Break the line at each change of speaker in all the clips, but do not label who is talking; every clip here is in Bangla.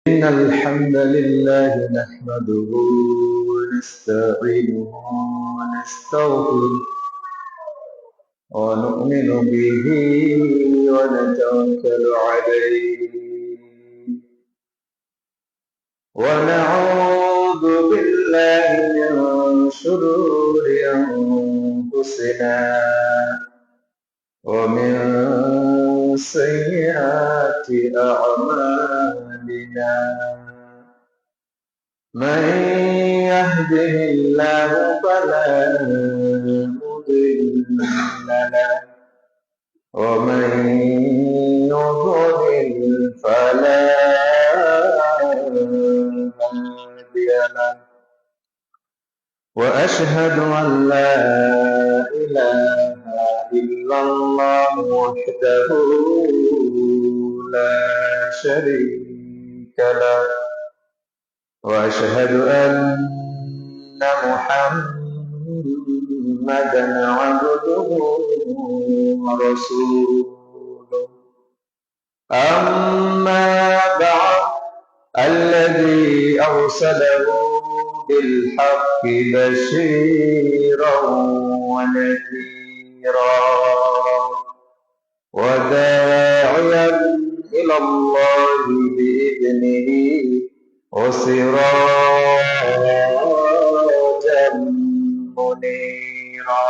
إن الحمد لله نحمده ونستعينه ونستغفره ونؤمن به ونتوكل عليه ونعوذ بالله من شرور أنفسنا ومن سيئات أعمالنا من يهده الله فلا مضل له ومن يضلل فلا هادي له وأشهد أن لا إله إلا الله وحده لا شريك له وأشهد أن محمدا عبده ورسوله أما بعد الذي أرسله بالحق بشيرا ونذيرا وداعيا إلى الله بإذنه وسراجا منيرا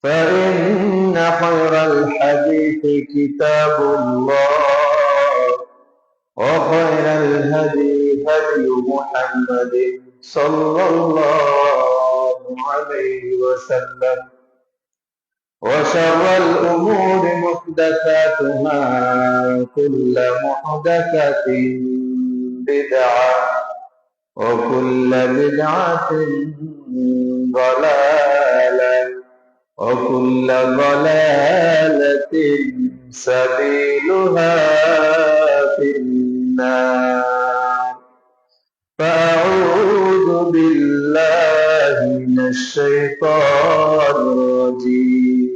فإن خير الحديث كتاب الله وخير الهدي هدي محمد صلى الله عليه وسلم وشر الأمور محدثاتها كل محدثة بدعة وكل بدعة ضلالة وكل ضلالة سبيلها في النار فأعوذ بالله من الشيطان الرجيم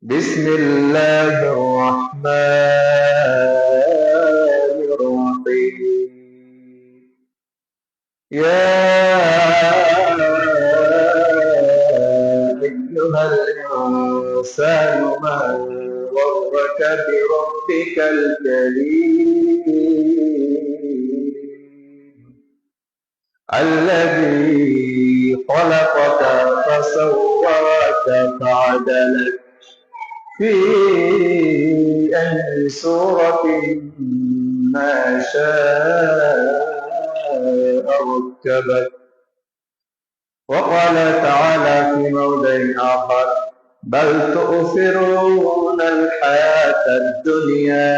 بسم الله الرحمن الرحيم يا أيها الإنسان ما غرك بربك الكريم الذي خلقك فسواك فعدلك في أي صورة ما شاء ركبك وقال تعالى في موضع آخر بل تؤثرون الحياة الدنيا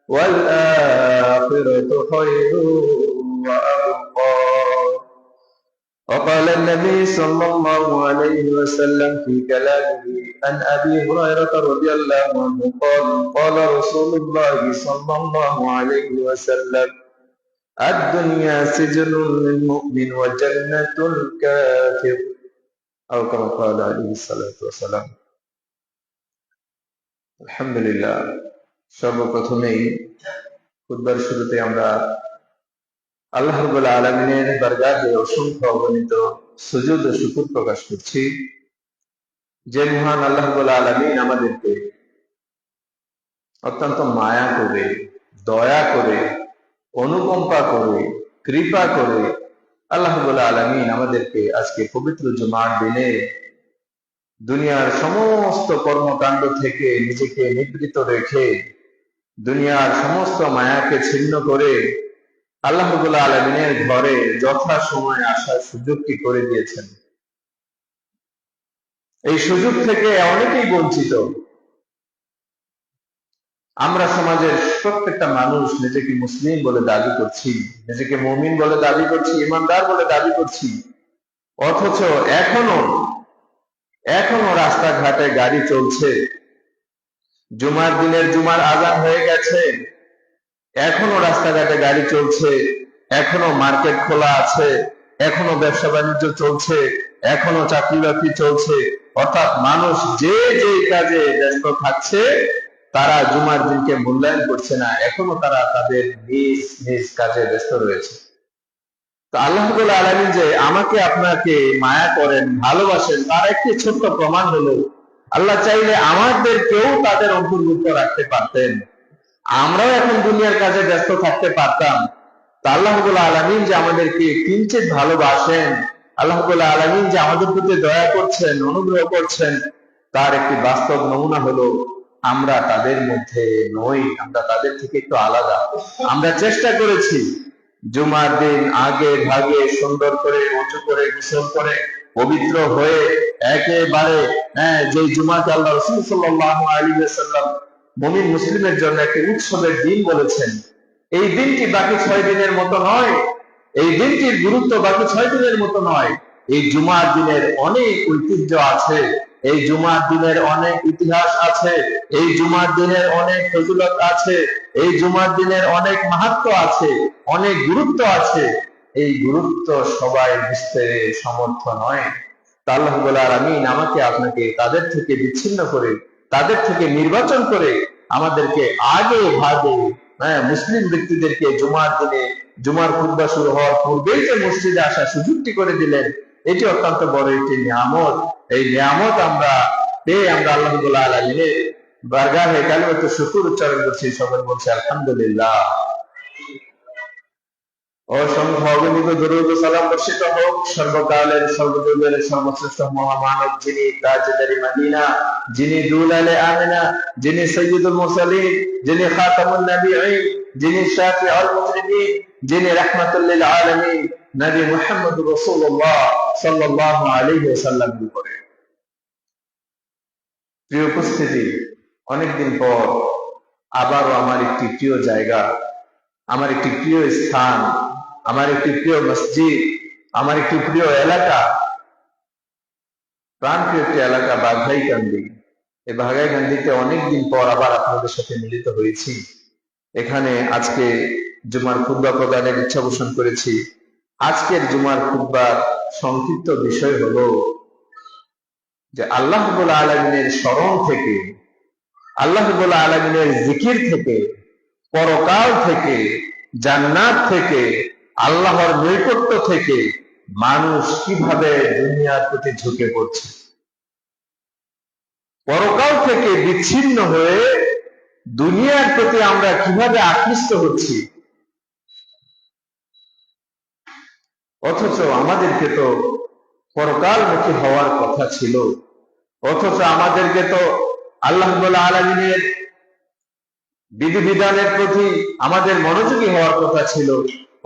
والآخرة خير وأبقى وقال النبي صلى الله عليه وسلم في كلامه عن أبي هريرة رضي الله عنه قال قال رسول الله صلى الله عليه وسلم الدنيا سجن للمؤمن وجنة الكافر أو كما قال عليه الصلاة والسلام الحمد لله সর্বপ্রথমেই খুতবার শুরুতে আমরা আল্লাহ রাব্বুল আলামিনের দরগাহে অসংখ্য অগণিত সুজুদ ও শুকর প্রকাশ করছি যে মহান আল্লাহ রাব্বুল আলামিন আমাদেরকে অত্যন্ত মায়া করে দয়া করে অনুকম্পা করে কৃপা করে আল্লাহ রাব্বুল আলামিন আমাদেরকে আজকে পবিত্র জুমার দিনে দুনিয়ার সমস্ত কর্মকাণ্ড থেকে নিজেকে নিবৃত রেখে দুনিয়ার সমস্ত মায়াকে ছিন্ন করে আল্লাহ রাব্বুল আলামিনের ঘরে যথা সময় আসার সুযোগটি করে দিয়েছেন। এই সুযোগ থেকে অনেকেই বঞ্চিত। আমরা সমাজের প্রত্যেকটা মানুষ নিজেকে মুসলিম বলে দাবি করছি, নিজেকে মুমিন বলে দাবি করছি, ইমানদার বলে দাবি করছি, অথচ এখনো রাস্তাঘাটে গাড়ি চলছে, জুমার দিনের জুমার আযান হয়ে গেছে, এখনো রাস্তাঘাটে গাড়ি চলছে, এখনো মার্কেট খোলা আছে, এখনো ব্যবসা বাণিজ্য চলছে, এখনো চাকরি বাকরি চলছে, অর্থাৎ মানুষ যে যে কাজে ব্যস্ত থাকছে তারা জুমার দিনকে মূল্যায়ন করছে না, এখনো তারা তাদের নিজ নিজ কাজে ব্যস্ত রয়েছে। তো আল্লাহ রাব্বুল আলামিন যে আমাকে আপনাকে মায়া করেন, ভালোবাসেন, তার একটি ছোট্ট প্রমাণ হলো আল্লাহ চাইলে আমাদেরকেও তাদের অন্তর্ভুক্ত রাখতে পারতেন, আমরাও এখন দুনিয়ার কাজে ব্যস্ত থাকতে পারতাম। তা আল্লাহ রাব্বুল আলামিন যে আমাদেরকে কিঞ্চিত ভালোবাসেন, আল্লাহ রাব্বুল আলামিন যে আমাদের প্রতি দয়া করছেন, অনুগ্রহ করছেন, তার একটি বাস্তব নমুনা হলো আমরা তাদের মধ্যে নই, আমরা তাদের থেকে একটু আলাদা। আমরা চেষ্টা করেছি জুমার দিন আগে ভাগে সুন্দর করে উঁচু করে গোসল করে পবিত্র হয়ে একেবারে যে জুমাকে আল্লাহ রাসূল সাল্লাল্লাহু আলাইহি ওয়াসাল্লাম মুমিন মুসলিমের জন্য একটি উৎসবের দিন বলেছেন, এই দিনটি বাকি 6 দিনের মতো নয়, এই দিনটির গুরুত্ব বাকি 6 দিনের মতো নয়। এই জুমার দিনের অনেক ঐতিহ্য আছে, এই জুমার দিনের অনেক ইতিহাস আছে, এই জুমার দিনের অনেক ফজিলত আছে, এই জুমার দিনের অনেক মাহাত্ম্য আছে, অনেক গুরুত্ব আছে। এই গুরুত্ব সবাই বুঝতে সমর্থ নয়। তা আল্লাহ রাব্বুল আলামিন আমাকে আপনাকে তাদের থেকে বিচ্ছিন্ন করে, তাদের থেকে নির্বাচন করে আমাদেরকে আগে ভাগে মুসলিম ব্যক্তিদেরকে জুমার দিনে জুমার খুতবা শুরু হওয়ার পূর্বেই যে মসজিদে আসার সুযোগটি করে দিলেন, এটি অত্যন্ত বড় একটি নিয়ামত। এই নিয়ামত আমরা পেয়ে আমরা আল্লাহ রাব্বুল আলামিনের বারগাহে কালিমাতুশ শুকর উচ্চারণ করছি, সকলে বলছি আলহামদুলিল্লাহ। অসংখ্য অগণিত দরুদ ও সালাম বর্ষিত হোক সর্বকালের সর্বযুগের সর্বশ্রেষ্ঠ মহামানব, যিনি তাজদারি মদিনা, যিনি দুলালে আমিনা, যিনি সাইয়্যিদুল মুরসালিন, যিনি খাতামুন নবিয়্যিন, যিনি শাফিউল মুজরিমিন, যিনি রাহমাতুল লিল আলামিন, নবী মুহাম্মদুর রাসূলুল্লাহ সাল্লাল্লাহু আলাইহি ওয়াসাল্লাম করে। প্রিয় উপস্থিতি, অনেকদিন পর আবারও আমার একটি প্রিয় জায়গা, আমার একটি প্রিয় স্থান, আমার একটি প্রিয় মসজিদ, আমার একটি প্রিয় এলাকা, প্রাণপ্রিয় একটি এলাকা বাঘাইকান্দি। এই বাঘাইকান্দিতে অনেকদিন পর আবার আপনাদের সাথে মিলিত হয়েছি। এখানে আজকে জুমার খুতবা প্রদানের ইচ্ছা পোষণ করেছি। আজকের জুমার খুতবার সংক্ষিপ্ত বিষয় হলো যে আল্লাহ রাব্বুল আলামিনের স্মরণ থেকে, আল্লাহ রাব্বুল আলামিনের জিকির থেকে, পরকাল থেকে, জান্নাত থেকে, আল্লাহর নৈকট্য থেকে মানুষ কিভাবে দুনিয়ার প্রতি ঝুঁকে পড়ছে, পরকাল থেকে বিচ্ছিন্ন হয়ে দুনিয়ার প্রতি আমরা কিভাবে আকৃষ্ট হচ্ছি। অথচ আমাদেরকে তো পরকালমুখী হওয়ার কথা ছিল, অথচ আমাদেরকে তো আল্লাহ রাব্বুল আলামিনের বিধিবিধানের প্রতি আমাদের মনোযোগী হওয়ার কথা ছিল,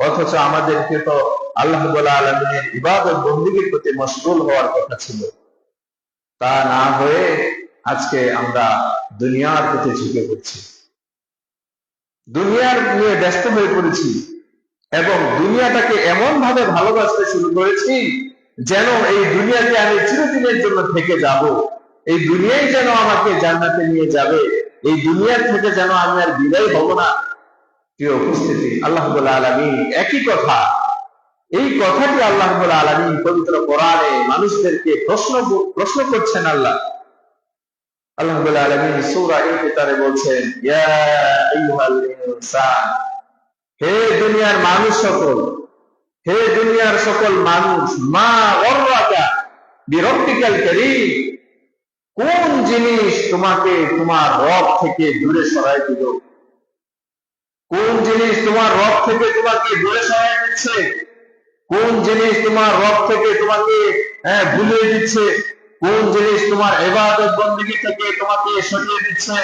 অথচ আমাদেরকে তো আল্লাহ রাব্বুল আলামিনের ইবাদত বন্দেগীর প্রতি মশগুল হওয়ার কথা ছিল। তা না হয়ে আজকে আমরা দুনিয়ার প্রতি ঝুঁকে পড়ছি, দুনিয়ার নিয়ে ব্যস্ত হয়ে পড়েছি এবং দুনিয়াটাকে এমন ভাবে ভালোবাসতে শুরু করেছি যেন এই দুনিয়াতে আমি চিরদিনের জন্য থেকে যাব, এই দুনিয়াই যেন আমাকে জান্নাতে নিয়ে যাবে, এই দুনিয়ার থেকে যেন আমি আর বিদায় হব না। প্রিয় উপস্থিতি, আল্লাহ রাব্বুল আলামিন একই কথা, এই কথাটি আল্লাহ রাব্বুল আলামিন পবিত্র কোরআনে মানুষদেরকে প্রশ্ন করছেন। আল্লাহ রাব্বুল আলামিন সূরা ইনফিতারে বলছেন, ইয়া আইয়ুহাল ইনসান, হে দুনিয়ার মানুষ সকল, হে দুনিয়ার সকল মানুষ, মা গররাকা বিরব্বিকাল কারীম, কোন জিনিস তোমাকে তোমার রব থেকে দূরে সরাই দিল, কোন জিনিস তোমার রব থেকে তোমাকে দূরে সরাই দিচ্ছে, কোন জিনিস তোমার রব থেকে তোমাকে ভুলিয়ে দিচ্ছে, কোন জিনিস তোমার ইবাদত বন্দেগী থেকে তোমাকে সরিয়ে দিচ্ছে,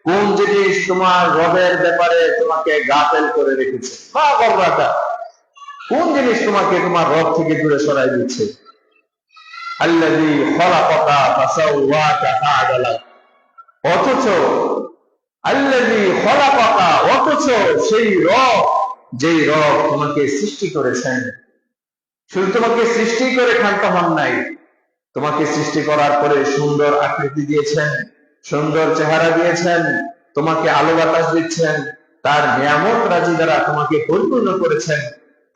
কোন জিনিস তোমার রবের ব্যাপারে তোমাকে গাফেল করে রেখেছে। মা গররাকা, কোন জিনিস তোমাকে তোমার রব থেকে দূরে সরাই দিচ্ছে। আল্লাযী খলাকাকা ফাসাওয়াকা ফাআদালাক, অথচ আল্লাযী খলাকাকা, অথচ সেই রব, যেই রব তোমাকে সৃষ্টি করেছেন, শুধু তোমাকে সৃষ্টি করে ক্ষান্ত হন নাই, তোমাকে সৃষ্টি করার পরে সুন্দর আকৃতি দিয়েছেন, সুন্দর চেহারা দিয়েছেন, তোমাকে আলো বাতাস দিচ্ছেন, তার নিয়ামত রাজি দ্বারা তোমাকে পরিপূর্ণ করেছেন,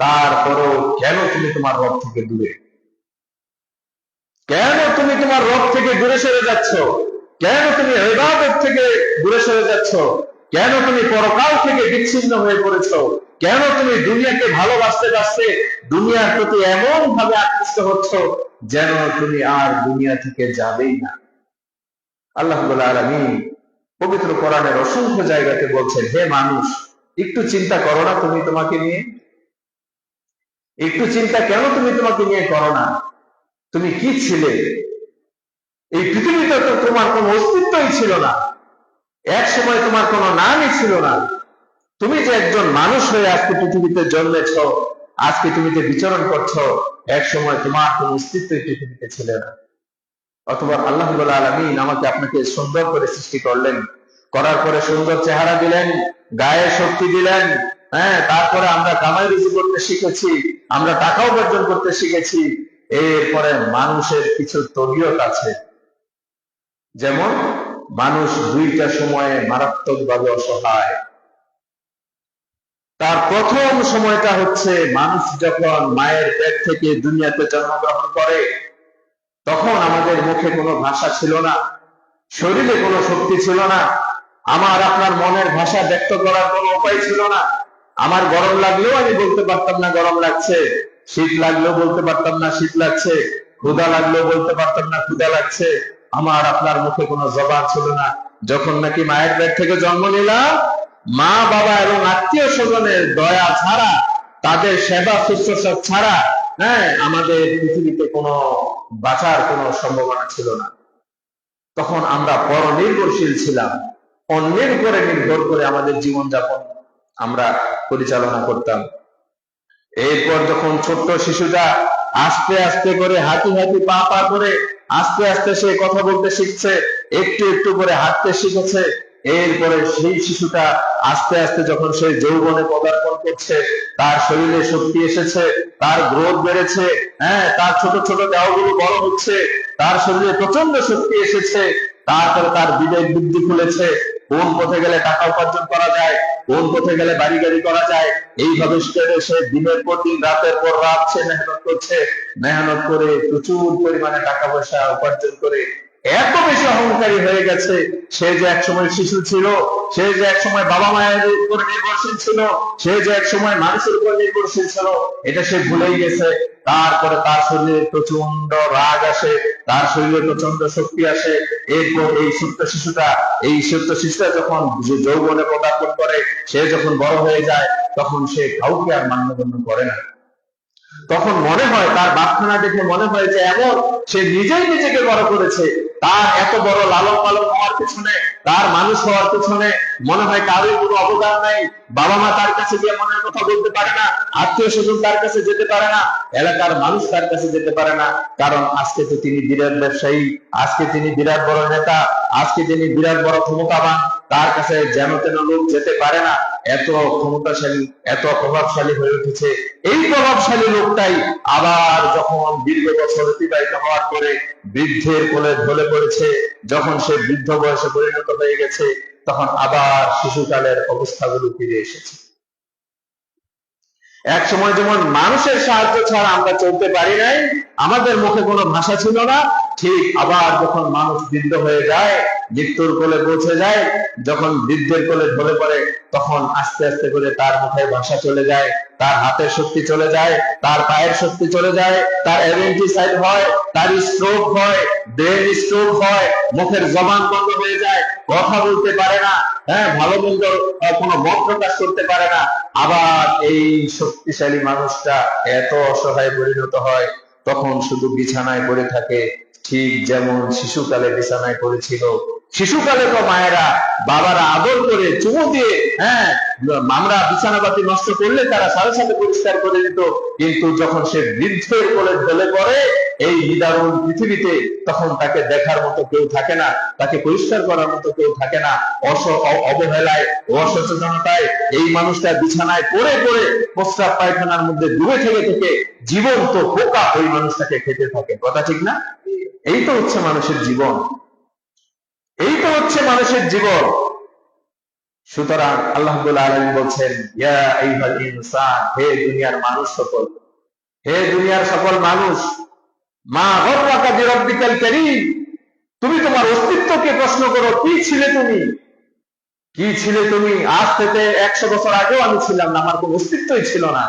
তারপরও কেন তুমি তোমার রব থেকে দূরে, কেন তুমি তোমার রব থেকে দূরে সরে যাচ্ছ? কেন তুমি ইবাদত থেকে দূরে সরে যাচ্ছ? কেন তুমি পরকাল থেকে বিচ্ছিন্ন হয়ে পড়েছো? কেন তুমি দুনিয়াকে ভালোবাসতে বাসতে দুনিয়ার প্রতি এমন ভাবে আকৃষ্ট হচ্ছ যেন তুমি আর দুনিয়া থেকে যাবেই না? আল্লাহ রাব্বুল আলামিন পবিত্র কোরআনের অসংখ্য জায়গাতে বলছেন, হে মানুষ, একটু চিন্তা করো না তুমি তোমাকে নিয়ে? একটু চিন্তা কেন তুমি তোমাকে নিয়ে করো না? তুমি কি ছিলে? এই পৃথিবীতে তো তোমার কোনো অস্তিত্বই ছিল না, এক সময় তোমার কোনো নামই ছিল না। তুমি যে একজন মানুষ হয়ে আজকে পৃথিবীতে জন্মেছ, আজকে তুমি যে বিচরণ করছো, এক সময় তোমার কোনো অস্তিত্বই পৃথিবীতে ছিল না। অথবা আল্লাহ রাব্বুল আলামিন আমাকে আপনাকে সুন্দর করে সৃষ্টি করলেন, করার পরে সুন্দর চেহারা দিলেন, গায়ে শক্তি দিলেন, হ্যাঁ, তারপরে আমরা কামাই রুজি করতে শিখেছি, আমরা টাকা উপার্জন করতে শিখেছি। এরপরে মানুষের কিছু তবিয়ত আছে, যেমন মানুষ দুইটা সময়ে মারাত্মকভাবে অসহায়। তার প্রথম সময়টা হচ্ছে মানুষ যখন মায়ের পেট থেকে দুনিয়াতে জন্মগ্রহণ করে, তখন আমাদের মুখে কোনো ভাষা ছিল না, শরীরে কোনো শক্তি ছিল না, আমার আপনার মনের ভাষা ব্যক্ত করার কোনো উপায় ছিল না। আমার গরম লাগলেও আমি বলতে পারতাম না গরম লাগছে, শীত লাগলেও বলতে পারতাম না শীত লাগছে, ক্ষুধা লাগলেও বলতে পারতাম না ক্ষুধা লাগছে। আমার আপনার মুখে কোনো জবান ছিল না। যখন নাকি মায়ের পেট থেকে জন্ম নিলাম, মা বাবা এবং আত্মীয় স্বজনের দয়া ছাড়া, তাদের সেবা শুশ্রূষা ছাড়া, হ্যাঁ, আমাদের পৃথিবীতে কোনো বাঁচার কোনো সম্ভাবনা ছিল না। তখন আমরা পরনির্ভরশীল ছিলাম, অন্যের উপরে নির্ভর করে আমাদের জীবনযাপন আমরা পরিচালনা করতাম। এরপর যখন ছোট্ট শিশুটা আস্তে আস্তে করে হাঁটি হাঁটি পা পা করে আস্তে আস্তে সে কথা বলতে শিখছে, একটু একটু করে হাঁটতে শিখেছে, এরপরে সেই শিশুটা আস্তে আস্তে যখন সে যৌবনে পদার্পণ করছে, তার শরীরে শক্তি এসেছে, তার গ্রোথ বেড়েছে, হ্যাঁ, তার ছোট ছোট দেহগুলো বড় হচ্ছে, তার শরীরে প্রচন্ড শক্তি এসেছে, তারপরে তার বিবেক বুদ্ধি খুলেছে, কোন পথে গেলে টাকা উপার্জন করা যায়, কোন পথে গেলে বাড়ি গাড়ি করা যায়, এইভাবে সে দিনের পর দিন রাতের পর রাত সে মেহনত করছে, মেহনত করে প্রচুর পরিমাণে টাকা পয়সা উপার্জন করে এত বেশি অহংকারী হয়ে গেছে। সে যে একসময় শিশু ছিল, সে যে একসময় বাবা মায়ের উপর নির্ভরশীল ছিল, সে যে একসময় মানুষের উপর নির্ভরশীল ছিল, এটা সে ভুলেই গেছে। তারপরে তার শরীরে প্রচন্ড রাগ আসে, তার শরীরে প্রচন্ড শক্তি আসে। এরপর এই ছোট্ট শিশুটা যখন যৌবনে পদার্পণ করে, সে যখন বড় হয়ে যায়, তখন সে কাউকে আর মান্যগণ্য করে না। তখন মনে হয়, তার বাপখানা দেখে মনে হয় যে এমন সে নিজেই নিজেকে বড় করেছে। তার এত বড় লালন পালন হওয়ার পিছনে, তার মানুষ হওয়ার পিছনে মনে হয় কারোর কোনো অবদান নাই। বাবা মা তার কাছে গিয়ে মনের কথা বলতে পারে না, আত্মীয় স্বজন তার কাছে যেতে পারে না, এলাকার মানুষ তার কাছে যেতে পারে না। কারণ আজকে তো তিনি বিরাট ব্যবসায়ী, আজকে তিনি বিরাট বড় নেতা, আজকে তিনি বিরাট বড় ক্ষমতাবান, তার কাছে যেন তেন লোক যেতে পারে না। এত ক্ষমতাশালী, এত প্রভাবশালী হয়ে উঠেছে। এই প্রভাবশালী লোকটাই আবার যখন দীর্ঘ বছর অতিবাহিত হওয়ার পরে বৃদ্ধের কোলে ঢলে পড়েছে, যখন সে বৃদ্ধ বয়সে পরিণত হয়ে গেছে, তখন আবার শিশুকালের অবস্থাগুলো ফিরে এসেছে। এক সময় যেমন মানুষের সাহায্য ছাড়া আমরা চলতে পারি নাই, আমাদের মুখে কোনো ভাষা ছিল না, ঠিক আবার যখন মানুষ বৃদ্ধ হয়ে যায়, মৃত্যুর কোলে পৌঁছে যায়, যখন বৃদ্ধের কোলে ঢলে পড়ে, তখন আস্তে আস্তে করে তার মুখে ভাষা চলে যায়, তার হাতের শক্তি চলে যায়, তার পায়ের শক্তি চলে যায়, তার অ্যাপেন্ডিসাইট হয়, তার স্ট্রোক হয়, ব্রেন স্ট্রোক হয়, মুখের জবান বন্ধ হয়ে যায়, কথা বলতে পারে না, হ্যাঁ, ভালো মন্দ কোনো মত প্রকাশ করতে পারে না। আবার এই শক্তিশালী মানুষটা এত অসহায় পরিণত হয়, তখন শুধু বিছানায় পড়ে থাকে, ঠিক যেমন শিশুকালে বিছানায় পড়েছিল। শিশুকালে তো মায়েরা বাবারা আদর করে চুমু দিয়ে, হ্যাঁ, আমরা বিছানাপাতি নষ্ট করলে তারা সাথে সাথে পরিষ্কার করে দিত। কিন্তু যখন সে বৃদ্ধের কোলে ঢলে পড়ে এই নিদারুণ পৃথিবীতে, তখন তাকে দেখার মতো কেউ থাকে না, তাকে পরিষ্কার করার মতো কেউ থাকে না। অবহেলায়, অসচেতনতায় এই মানুষটা বিছানায় পড়ে পড়ে প্রস্রাব পায়খানার মধ্যে ডুবে থেকে থেকে জীবন্ত পোকা ওই মানুষটাকে খেতে থাকে। কথা ঠিক না? এই তো হচ্ছে মানুষের জীবন, এই তো হচ্ছে মানুষের জীবন। সুতরাং আল্লাহ রাব্বুল আলামিন বলছেন, ইয়া আইয়ুহাল ইনসান, হে দুনিয়ার মানুষ সকল, হে দুনিয়ার সকল মানুষ, মা গররাকা বিরাব্বিকাল কারীম, তুমি তোমার অস্তিত্বকে প্রশ্ন করো, কি ছিলে তুমি, কি ছিলে তুমি? আজ থেকে 100 বছর আগেও আমি ছিলাম না, আমার কোনো অস্তিত্বই ছিল না।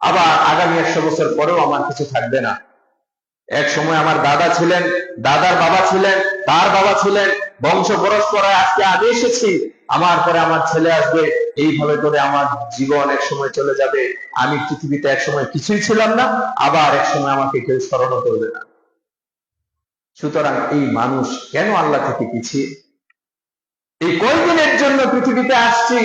আবার আগামী 100 বছর পরেও আমার কিছু থাকবে না। এক সময় আমার দাদা ছিলেন, দাদার বাবা ছিলেন, তার বাবা ছিলেন, বংশ পরস্পরায় আজকে আমি এসেছি, আমার পরে আমার ছেলে আসবে, এইভাবে করে আমার জীবন এক সময় চলে যাবে। আমি পৃথিবীতে এক সময় কিছুই ছিলাম না, আবার এক সময় আমাকে কেউ স্মরণ করবে না। সুতরাং এই মানুষ কেন আল্লাহ থেকে পিছিয়ে? এই কয়দিনের জন্য পৃথিবীতে আসছি,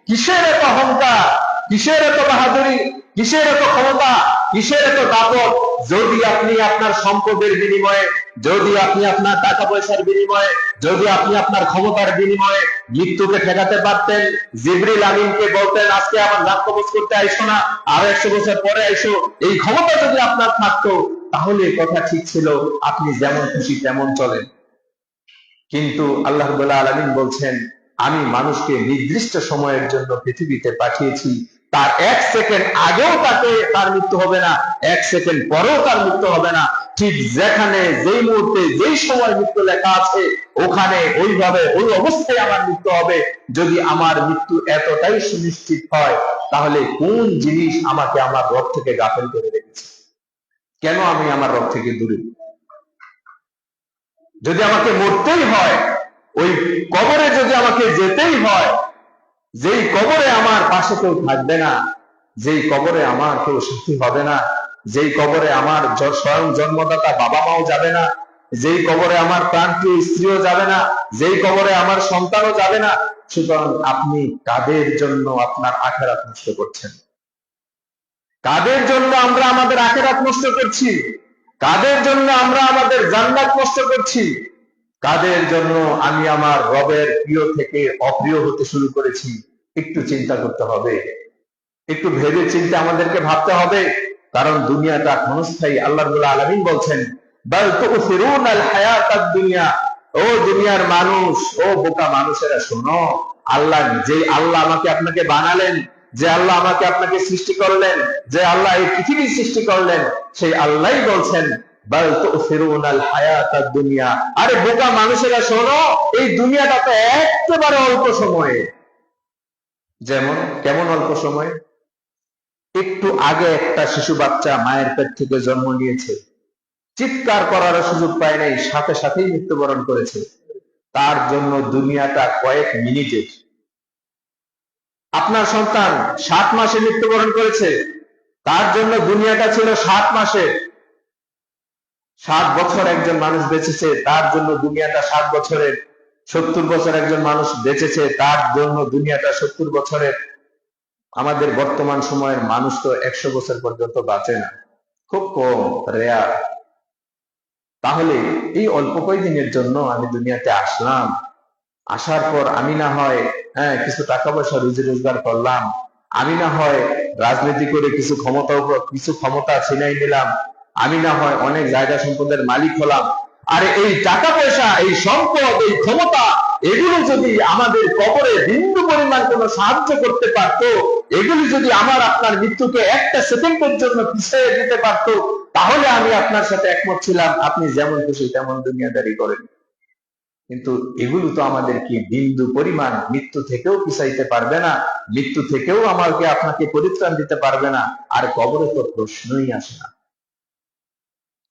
কিসের এত অহংকার, কিসের এত বাহাদুরি, কিসের এত ক্ষমতা, কিসের এত দাপট? যদি আপনি আপনার সম্পদের বিনিময়ে, যদি আপনি আপনার টাকা পয়সার বিনিময়ে, যদি আপনি আপনার ক্ষমতার বিনিময়ে মৃত্যুকে ঠেকাতে পারতেন, জিবরিল আমিনকে বলতেন আজকে আমার রাত কবজ করতে আইসো না, আর 100 বছর পরে আইসো, এই ক্ষমতা যদি আপনার থাকতো, তাহলে কথা ঠিক ছিল, আপনি যেমন খুশি তেমন চলেন। কিন্তু আল্লাহ রাব্বুল আলামিন বলছেন, আমি মানুষকে নির্দিষ্ট সময়ের জন্য পৃথিবীতে পাঠিয়েছি, তার 1 সেকেন্ড আগেও তার মৃত্যু হবে না, 1 সেকেন্ড পরেও তার মৃত্যু হবে না। ঠিক যেখানে যেই মুহূর্তে যেই সময় মৃত্যু লেখা আছে, ওখানে ওইভাবে ওই অবস্থায় আমার মৃত্যু হবে। যদি আমার মৃত্যু এতটাই সুনিশ্চিত হয়, তাহলে কোন জিনিস আমাকে আমার রব থেকে গাফেল করে রেখেছে? কেন আমি আমার রব থেকে দূরে? যদি আমাকে মরতেই হয়, ওই কবরে যদি আমাকে যেতেই হয়, যেই কবরে আমার পাশে কেউ থাকবে না, যেই কবরে আমার কেউ সাথী হবে না, যেই কবরে আমার স্বয়ং জন্মদাতা বাবা মাও যাবে না, যেই কবরে আমার প্রাণপ্রিয় স্ত্রীও যাবে না, যেই কবরে আমার সন্তানও যাবে না, সুতরাং আপনি কাদের জন্য আপনার আখিরাত নষ্ট করছেন? কাদের জন্য আমরা আমাদের আখিরাত নষ্ট করছি? কাদের জন্য আমরা আমাদের জান্নাত নষ্ট করছি? কাদের জন্য আমি আমার রবের প্রিয় থেকে অপ্রিয় হতে শুরু করেছি? একটু চিন্তা করতে হবে, একটু ভেবে চিন্তে আমাদেরকে ভাবতে হবে। কারণ দুনিয়াটা ক্ষণস্থায়ী। আল্লাহ রাব্বুল আলামিন বলছেন, বাল তুসিরুনাল হায়াতাদ দুনিয়া, ও দুনিয়ার মানুষ, ও বোকা মানুষেরা শোনো, আল্লাহ আমাকে আপনাকে বানালেন, যে আল্লাহ আমাকে আপনাকে সৃষ্টি করলেন, যে আল্লাহ এই পৃথিবী সৃষ্টি করলেন, সেই আল্লাহই বলছেন বাল তুসিরুনাল হায়াতাদ দুনিয়া। আরে বোকা মানুষেরা শোনো, এই দুনিয়াটা তো একেবারে অল্প সময়ে। যেমন কেমন অল্প সময়? একটু আগে একটা শিশু বাচ্চা মায়ের পেট থেকে জন্ম নিয়েছে, চিৎকার করার সুযোগ পায় নাই, সাথে সাথেই মৃত্যুবরণ করেছে। তার জন্য দুনিয়াটা কয়েক মিনিটের। আপনার সন্তান 7 মাসে মৃত্যুবরণ করেছে, তার জন্য দুনিয়াটা ছিল 7 মাসের। 7 বছর একজন মানুষ বেঁচেছে, তার জন্য দুনিয়াটা 7 বছরের। 70 বছর একজন মানুষ বেঁচেছে, তার জন্য দুনিয়াটা 70 বছরের। আমাদের বর্তমান সময়ের মানুষ তো 100 বছর পর্যন্ত বাঁচে না, খুব কম, রেয়ার। তাহলে এই অল্প কয়েকদিনের জন্য আমি দুনিয়াতে আসলাম, আসার পর আমি না হয় কিছু টাকা পয়সা রুজি রোজগার করলাম, আমি না হয় রাজনীতি করে কিছু ক্ষমতা ছিনাই নিলাম, আমি না হয় অনেক জায়গা সম্পদের মালিক হলাম। আরে এই টাকা পয়সা, এই সম্পদ, এই ক্ষমতা, এগুলো যদি আমাদের কবরে বিন্দু পরিমাণ কোনো সাহায্য করতে পারতো, এগুলি যদি আমার আপনার মৃত্যুকে 1 সেকেন্ডের জন্য পিছিয়ে দিতে পারতো, তাহলে আমি আপনার সাথে একমত ছিলাম, আপনি যেমন খুশি তেমন দুনিয়াদারি করেন। কিন্তু এগুলো তো আমাদেরকে বিন্দু পরিমাণ মৃত্যু থেকেও পিছাইতে পারবে না, মৃত্যু থেকেও আমাকে আপনাকে পরিত্রাণ দিতে পারবে না, আর কবরে তো প্রশ্নই আসে না।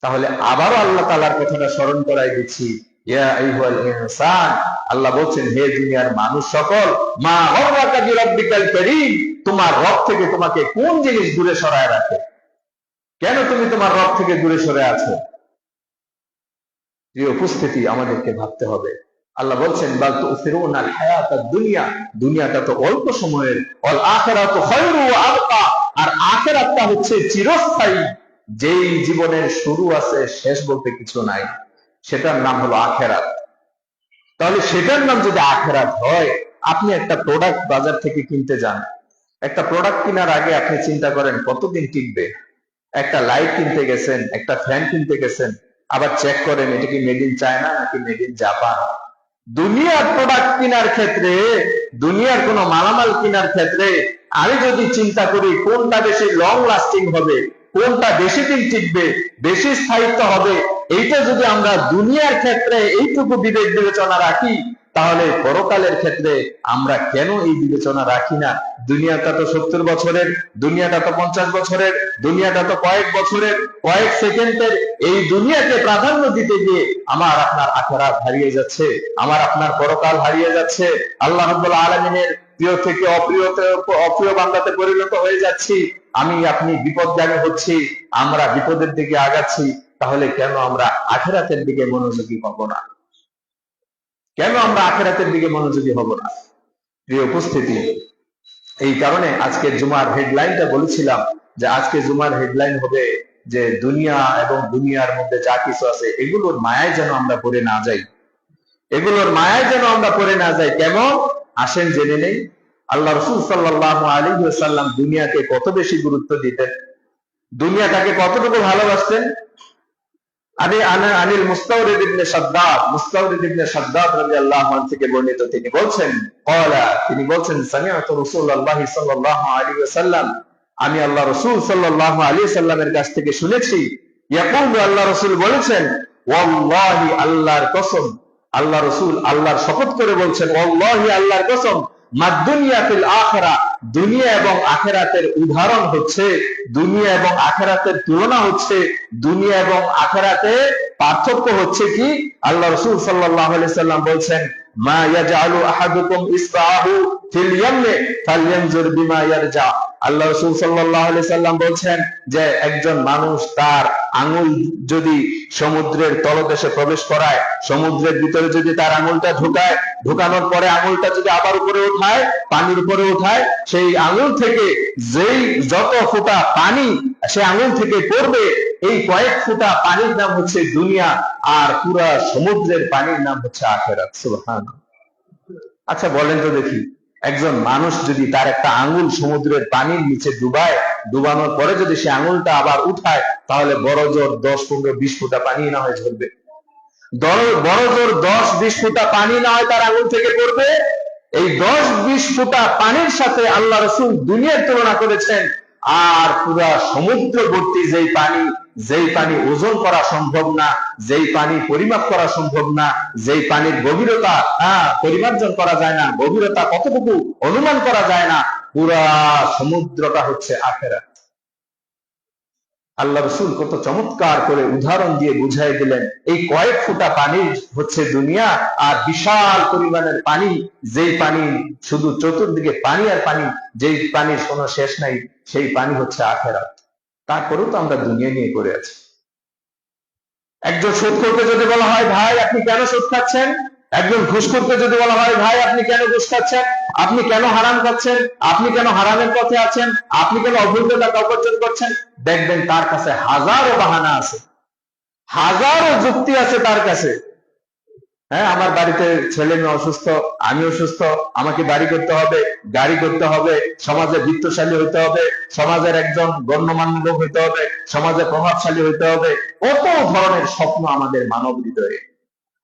তাহলে আবারও আল্লাহ তাআলার কথাটা স্মরণ করাই দিচ্ছি, ইয়া আইয়ুহাল ইনসান, আল্লাহ বলছেন, হে দুনিয়ার মানুষ সকল, মা গররাকা বিরাব্বিকাল কারীম, তোমার রব থেকে তোমাকে কোন জিনিস দূরে সরায় রাখে? কেন তুমি তোমার রব থেকে দূরে সরে আছো? এই উপস্থিতি আমাদেরকে ভাবতে হবে। আল্লাহ বলছেন, বাল তুসিরুনাল হায়াতাদ দুনিয়া, দুনিয়াটা তো অল্প সময়ের, ওয়াল আখিরাতু খায়রু ওয়া আবকা, আর আখিরাতটা হচ্ছে চিরস্থায়ী। যেই জীবনের শুরু আছে, শেষ বলতে কিছু নাই, সেটার নাম হলো আখিরাত। তাহলে সেটার নাম যদি আখিরাত হয়, আপনি একটা প্রোডাক্ট বাজার থেকে কিনতে যান, একটা প্রোডাক্ট কেনার আগে আপনি চিন্তা করেন কতদিন টিকবে। একটা লাইট কিনতে গেছেন, একটা ফ্যান কিনতে গেছেন, আবার চেক করেন এটা কি মেড ইন চায়না নাকি মেড ইন জাপান। দুনিয়ার প্রোডাক্ট কেনার ক্ষেত্রে, দুনিয়ার কোন মালামাল কেনার ক্ষেত্রে আমি যদি চিন্তা করি কোনটা বেশি লং লাস্টিং হবে, কোনটা বেশি দিন টিকবে, বেশি স্থায়িত্ব হবে, এইটা যদি আমরা দুনিয়ার ক্ষেত্রে এইটুকু বিবেক বিবেচনা রাখি, তাহলে পরকালের ক্ষেত্রে আমরা কেন এই বিবেচনা রাখি না? দুনিয়াটা তো 70 বছরের, দুনিয়াটা তো 50 বছরের, দুনিয়াটা তো কয়েক বছরের, কয়েক সেকেন্ডের। এই দুনিয়াকে প্রাধান্য দিতে গিয়ে আমার আপনার আখিরাত হারিয়ে যাচ্ছে, আমার আপনার পরকাল হারিয়ে যাচ্ছে। আল্লাহ রাব্বুল আলামিনের প্রিয় থেকে অপ্রিয় বান্দাতে পরিণত হয়ে যাচ্ছি। আমি আপনি বিপদগামী হচ্ছি, আমরা বিপদের দিকে আগাচ্ছি। তাহলে কেন আমরা আখিরাতের দিকে মনোযোগী হব না? কেন আমরা আখিরাতের দিকে মনোযোগী হব না? প্রিয় উপস্থিতি, এই কারণে আজকের জুমার হেডলাইনটা বলেছিলাম যে আজকে জুমার হেডলাইন হবে যে দুনিয়া এবং দুনিয়ার মধ্যে যা কিছু আছে এগুলোর মায়ায় যেন আমরা পড়ে না যাই, এগুলোর মায়ায় যেন আমরা পড়ে না যাই। কেমন? আসেন জেনে নেই। আল্লাহ রাসূল সাল্লাল্লাহু আলাইহি ওয়াসাল্লাম দুনিয়াকে কত বেশি গুরুত্ব দিতেন, দুনিয়াটাকে কতটুকু ভালোবাসতেন। আনিল মুস্তাওরিদ ইবনে শাদ্দাদ রাদিয়াল্লাহু আনহু থেকে বর্ণিত, তিনি বলছেন সামিআতু রাসূলুল্লাহ সাল্লাল্লাহু আলাইহি ওয়াসাল্লাম, আমি আল্লাহ রাসূল সাল্লাল্লাহু আলাইহি ওয়াসাল্লামের কাছ থেকে শুনেছি, ইয়াকুলু, আল্লাহ রাসূল বলেছেন, ওয়াল্লাহি, আল্লাহর কসম, আল্লাহ রাসূল আল্লাহর শপথ করে বলছেন, ওয়াল্লাহি, আল্লাহর কসম, মাদ-দুনিয়া ফিল আখিরা, দুনিয়া এবং আখিরাতের উদাহরণ হচ্ছে, দুনিয়া এবং আখিরাতের তুলনা হচ্ছে, দুনিয়া এবং আখিরাতের পার্থক্য হচ্ছে কি? আল্লাহ রাসূল সাল্লাল্লাহু আলাইহি ওয়াসাল্লাম বলছেন, মা ইয়াজআলু আহাদুকুম ইসবাহু ফিল ইয়ামনি ফালয়ানজুর বিমা ইয়ারজা। আল্লাহ রাসূল সাল্লাল্লাহু আলাইহি ওয়াসাল্লাম বলছেন যে একজন মানুষ তার আঙ্গুল যদি সমুদ্রের তলদেশে প্রবেশ করায়, সমুদ্রের ভিতরে যদি তার আঙ্গুলটা ঢুকায়, ঢুকানোর পরে আঙ্গুলটা যদি আবার উপরে উঠায়, পানির উপরে উঠায়, সেই আঙ্গুল থেকে যেই যত ফোঁটা পানি সে আঙ্গুল থেকে পড়বে, এই কয়েক ফোঁটা পানির নাম হচ্ছে দুনিয়া, আর পুরা সমুদ্রের পানির নাম হচ্ছে আখিরাত। সুবহানাল্লাহ। আচ্ছা বলেন তো দেখি, একজন মানুষ যদি তার একটা আঙ্গুল সমুদ্রের পানির নিচে ডুবায়, ডুবানোর পরে যদি সে আঙ্গুলটা আবার উঠায়, তাহলে বড় জোর 10, 15, 20 ফোঁটা পানি না হয় ঝরবে। বড় জোর 10, 20 ফোঁটা পানি না হয় তার আঙ্গুল থেকে পড়বে। এই 10, 20 ফোঁটা পানির সাথে আল্লাহ রাসূল দুনিয়ার তুলনা করেছেন। আর পুরা সমুদ্র ভর্তি যেই পানি ওজন করা সম্ভব না, যেই পানি পরিমাপ করা সম্ভব না, যেই পানির গভীরতা পরিমার্জন করা যায় না, গভীরতা কতটুকু অনুমান করা যায় না, পুরা সমুদ্রটা হচ্ছে আখিরাত। আল্লাহ রাসূল কত চমৎকার করে উদাহরণ দিয়ে বুঝাই দিলেন, এই কয়েক ফোঁটা পানি হচ্ছে দুনিয়া, আর বিশাল পরিমাণের পানি, যেই পানি শুধু চতুর্দিকে পানি আর পানি, যেই পানির কোনো শেষ নাই, সেই পানি হচ্ছে আখিরাত। তারপরেও তো আমরা দুনিয়া নিয়ে পড়ে আছি। একজন সুদখোরকে যদি বলা হয়, ভাই আপনি কেন সুদ খাচ্ছেন? একজন ঘুষখোরকে যদি বলা হয়, ভাই আপনি কেন ঘুষ খাচ্ছেন? আপনি কেন হারাম খাচ্ছেন? আপনি কেন হারামের পথে আছেন? আপনি কেন অবৈধ টাকা উপার্জন করছেন? দেখবেন তার কাছে হাজারো বাহানা আছে, হাজারো যুক্তি আছে তার কাছে। হ্যাঁ, আমার বাড়িতে ছেলে মেয়ে অসুস্থ, আমি অসুস্থ, আমাকে বাড়ি করতে হবে, গাড়ি করতে হবে, সমাজে বিত্তশালী হইতে হবে, সমাজের একজন গণ্যমান্য লোক হইতে হবে, সমাজে প্রভাবশালী হইতে হবে, কত ধরনের স্বপ্ন আমাদের মানব হৃদয়ে।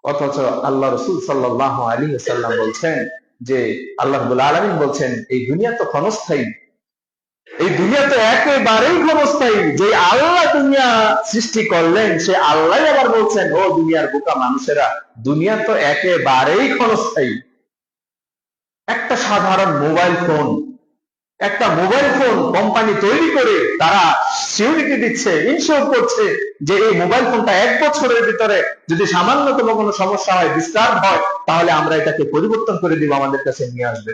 অথচ আল্লাহ রাসূল সাল্লাল্লাহু আলাইহি ওয়াসাল্লাম বলছেন যে আল্লাহ রাব্বুল আলামিন বলছেন, এই দুনিয়া তো ক্ষণস্থায়ী, এই দুনিয়া তো একেবারেই ক্ষণস্থায়ী। যে আল্লাহ দুনিয়া সৃষ্টি করলেন, সে আল্লাহ আবার বলছেন, ও দুনিয়ার বোকা মানুষেরা, দুনিয়া তো একেবারেই ক্ষণস্থায়ী। একটা সাধারণ মোবাইল ফোন কোম্পানি তৈরি করে তারা সিকিউরিটি দিচ্ছে, ইনশিওর করছে যে এই মোবাইল ফোনটা 1 বছরের ভিতরে যদি সামান্যতম কোনো সমস্যা হয়, ডিস্টার্ব হয়, তাহলে আমরা এটাকে পরিবর্তন করে দিব, আমাদের কাছে নিয়ে আসবে।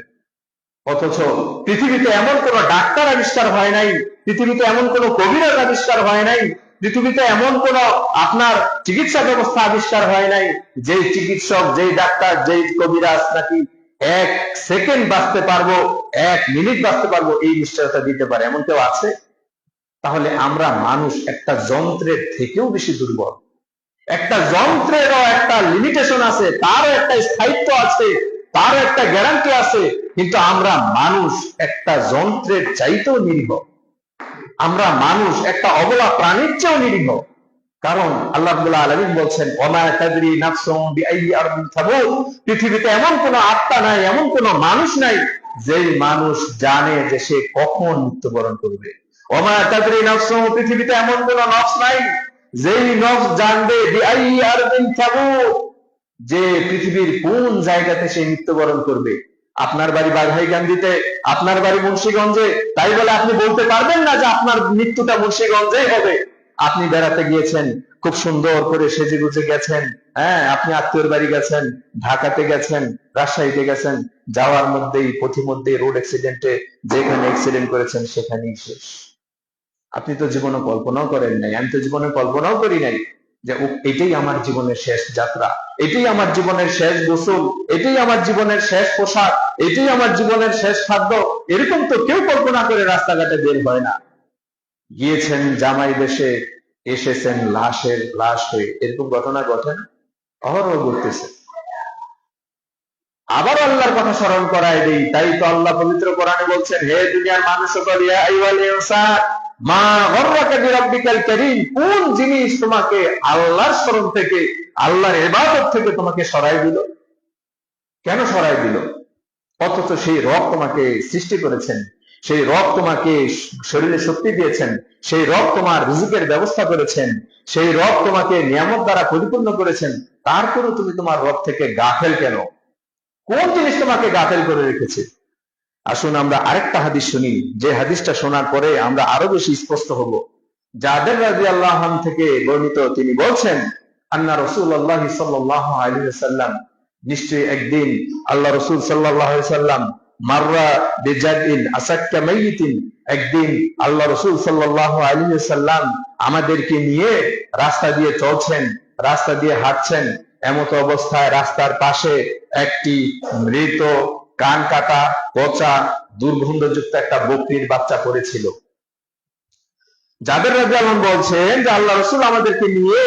অথচ পৃথিবীতে এমন কোন ডাক্তার আবিষ্কার হয় নাই, পৃথিবীতে এমন কোন কবিরাজ আবিষ্কার হয় নাই, পৃথিবীতে এমন কোন আপনার চিকিৎসা ব্যবস্থা আবিষ্কার হয় নাই, যেই চিকিৎসক, যেই ডাক্তার, যেই কবিরাজ নাকি 1 সেকেন্ড বাঁচতে পারবো, 1 মিনিট বাঁচতে পারবো, এই নিশ্চয়তা দিতে পারে। এমন কেউ আছে? তাহলে আমরা মানুষ একটা যন্ত্রের থেকেও বেশি দুর্বল। একটা যন্ত্রেরও একটা লিমিটেশন আছে, তারও একটা স্থায়িত্ব আছে, তারও একটা গ্যারান্টি আছে, কিন্তু আমরা মানুষ একটা যন্ত্রের চাইতেও নিরীহ। আমরা মানুষ একটা অবলা প্রাণীর চেয়েও নিরীহ। কারণ আল্লাহ রাব্বুল আলামিন বলছেন, ওমা তাদরি নাফসুম বিআইয়ি আরদিন তামুত, পৃথিবীতে এমন কোন আত্মা নাই, এমন কোন মানুষ নাই যেই মানুষ জানে যে সে কখন মৃত্যুবরণ করবে। ওমা তাদরি নাফসুম, পৃথিবীতে এমন কোন নফস নাই যেই নফস জানবে বিআই আরদিন তামুত, যে পৃথিবীর কোন জায়গাতে সে মৃত্যুবরণ করবে। আপনার বাড়ি বাঘাইগান্ধীতে, আপনার বাড়ি মুন্সিগঞ্জে, তাই বলে আপনি বলতে পারবেন না যে আপনার মৃত্যুটা মুন্সিগঞ্জেই হবে। আপনি বেড়াতে গিয়েছেন, খুব সুন্দর করে সেজে গুজে গেছেন, হ্যাঁ, আপনি আত্মীয়র বাড়ি গেছেন, ঢাকাতে গেছেন, রাজশাহীতে গেছেন, যাওয়ার মধ্যেই পথিমধ্যে রোড অ্যাক্সিডেন্টে যেখানে অ্যাক্সিডেন্ট করেছেন সেখানেই শেষ। আপনি তো জীবনে কল্পনাও করেন নাই, আমি তো জীবনে কল্পনাও করি নাই যে এটাই আমার জীবনের শেষ যাত্রা, এটাই আমার জীবনের শেষ গোসল, এটাই আমার জীবনের শেষ পোশাক, এটাই আমার জীবনের শেষ খাদ্য। এরকম তো কেউ কল্পনা করে রাস্তাঘাটে বের হয় না। গিয়েছেন জামাই দেশে, এসেছেন লাশের লাশ হয়ে। এরকম ঘটনা ঘটে না? অহরহ ঘটতেছে। আবার আল্লাহর কথা স্মরণ করায় দেই। তাই তো আল্লাহ পবিত্র কোরআনে বলছেন, হে দুনিয়ার মানুষ সকল, ইয়া আইয়ুহাল ইনসান মা গররাকা বিরাব্বিকাল কারীম, কোন জিনিস তোমাকে আল্লাহর স্মরণ থেকে, আল্লাহর ইবাদত থেকে তোমাকে সরাই দিল? কেন সরাই দিল? অথচ সেই রব তোমাকে সৃষ্টি করেছেন, সেই রব তোমাকে শরীরে শক্তি দিয়েছেন, সেই রব তোমার রিজিকের ব্যবস্থা করেছেন, সেই রব তোমাকে নিয়ামত দ্বারা পরিপূর্ণ করেছেন। তারপরেও তুমি তোমার রব থেকে গাফেল কেন? কোন জিনিস তোমাকে গাফেল করে রেখেছে? আসুন আমরা আরেকটা হাদিস শুনি, যে হাদিসটা শোনার পরে আমরা আরো বেশি স্পষ্ট হব। জাবের রাদিয়াল্লাহু আনহু থেকে বর্ণিত, তিনি বলছেন, আন্না রাসূলুল্লাহ সাল্লাল্লাহু আলাইহি ওয়াসাল্লাম, নিশ্চয়ই একদিন আল্লাহ রাসূল সাল্লাল্লাহু আলাইহি ওয়াসাল্লাম মাররা বিজাদিন আসাক্কা মাইয়িতিন, একদিন আল্লাহ রাসূল সাল্লাল্লাহু আলাইহি ওয়াসাল্লাম আমাদেরকে নিয়ে রাস্তা দিয়ে চলছেন, রাস্তা দিয়ে হাঁটছেন। এমত অবস্থায় রাস্তার পাশে একটি মৃত, কান কাটা, পচা, দুর্গন্ধযুক্ত একটা বকরির বাচ্চা পড়েছিল। জাবের রাদিয়াল্লাহু আনহু বলছেন যে আল্লাহ রাসূল আমাদেরকে নিয়ে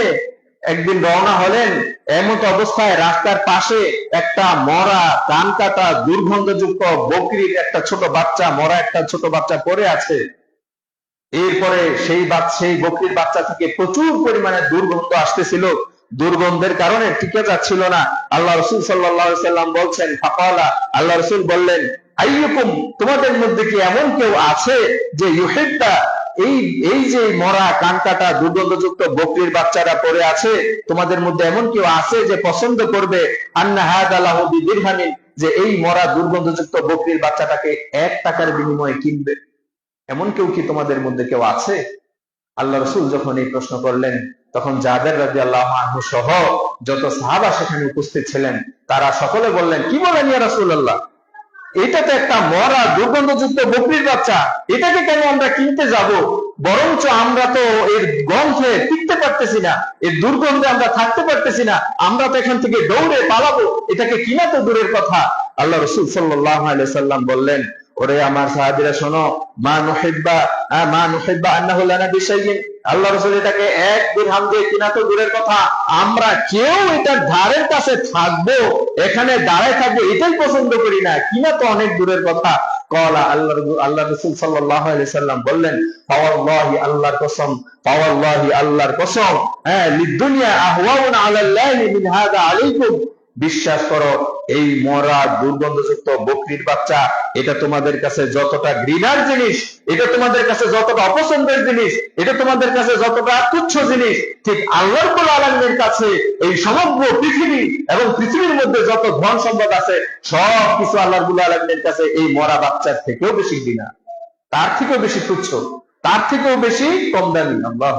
একদিন রওনা হলেন, এমত অবস্থায় রাস্তার পাশে একটা মরা, কান কাটা, দুর্গন্ধযুক্ত বকরির একটা ছোট বাচ্চা, মরা একটা ছোট বাচ্চা পড়ে আছে। এরপরে সেই বকরির বাচ্চা থেকে প্রচুর পরিমাণে দুর্গন্ধ আসতেছিল। দুর্গন্ধের কারণে টিকে যাচ্ছিল না। আল্লাহ রাসূল সাল্লাল্লাহু আলাইহি ওয়াসাল্লাম বলছেন, ফাকালা, আল্লাহ রাসূল বললেন, আইয়ুকুম, তোমাদের মধ্যে কি এমন কেউ আছে যে ইউহিব্বা, এই যে মরা, কানকাটা, দুর্গন্ধযুক্ত বকরির বাচ্চারা পড়ে আছে, তোমাদের মধ্যে এমন কেউ আছে যে পছন্দ করবে আন্না হাযা লাহু বিদিরহামিন, যে এই মরা দুর্গন্ধযুক্ত বকরির বাচ্চাটাকে 1 টাকার বিনিময়ে কিনবে? এমন কেউ কি তোমাদের মধ্যে কেউ আছে? আল্লাহ রাসূল যখন এই প্রশ্ন করলেন, তখন জাবের রাদিয়াল্লাহু আনহু সহ যত সাহাবা সেখানে উপস্থিত ছিলেন, তারা সকলে বললেন, কি বলেন ইয়া রাসূলুল্লাহ, এটা তো একটা মরা দুর্গন্ধযুক্ত বকরির বাচ্চা, এটাকে কেন আমরা কিনতে যাব? বরঞ্চ আমরা তো এর গন্ধে টিকতে পারতেছি না, এর দুর্গন্ধে আমরা থাকতে পারতেছি না, আমরা তো এখান থেকে দৌড়ে পালাবো, এটাকে কিনা তো দূরের কথা। আল্লাহ রাসূল সাল্লাল্লাহু আলাইহি সাল্লাম বললেন, ওরে আমার সাহাবীরা শোনো, মা নুহিব্বা আন্নাহু লানা বিশাইইন, আল্লাহ রাসূল এটাকে 1 দিরহাম দিয়ে কিনা তো দূরের কথা, আমরা কেউ এটার ধারের কাছে থাকবো, এখানে দাঁড়ায় থাকবো, এটাই পছন্দ করি না, কিনা তো অনেক দূরের কথা। কলা, আল্লাহ রাসূল সাল্লাল্লাহু আলাইহি সাল্লাম বললেন, ফাওয়াল্লাহি, আল্লাহর কসম, ফাওয়াল্লাহি, আল্লাহর কসম, হ্যাঁ, লিদুনিয়া আহওয়াউন আলাল্লাহি মিন হাযা আলাইকুম, বিশ্বাস করো, এই মরা দুর্গন্ধযুক্ত বকরির বাচ্চা, এটা তোমাদের কাছে যতটা ঘৃণার জিনিস, এটা তোমাদের কাছে যতটা অপছন্দের জিনিস, এটা তোমাদের কাছে যতটা তুচ্ছ জিনিস, ঠিক আল্লাহ রাব্বুল আলামিনের কাছে এই সমগ্র পৃথিবী এবং পৃথিবীর মধ্যে যত ধন সম্পদ আছে, সব কিছু আল্লাহ রাব্বুল আলামিনের কাছে এই মরা বাচ্চার থেকেও বেশি ঘৃণা, তার থেকেও বেশি তুচ্ছ, তার থেকেও বেশি কম দামি। আল্লাহ।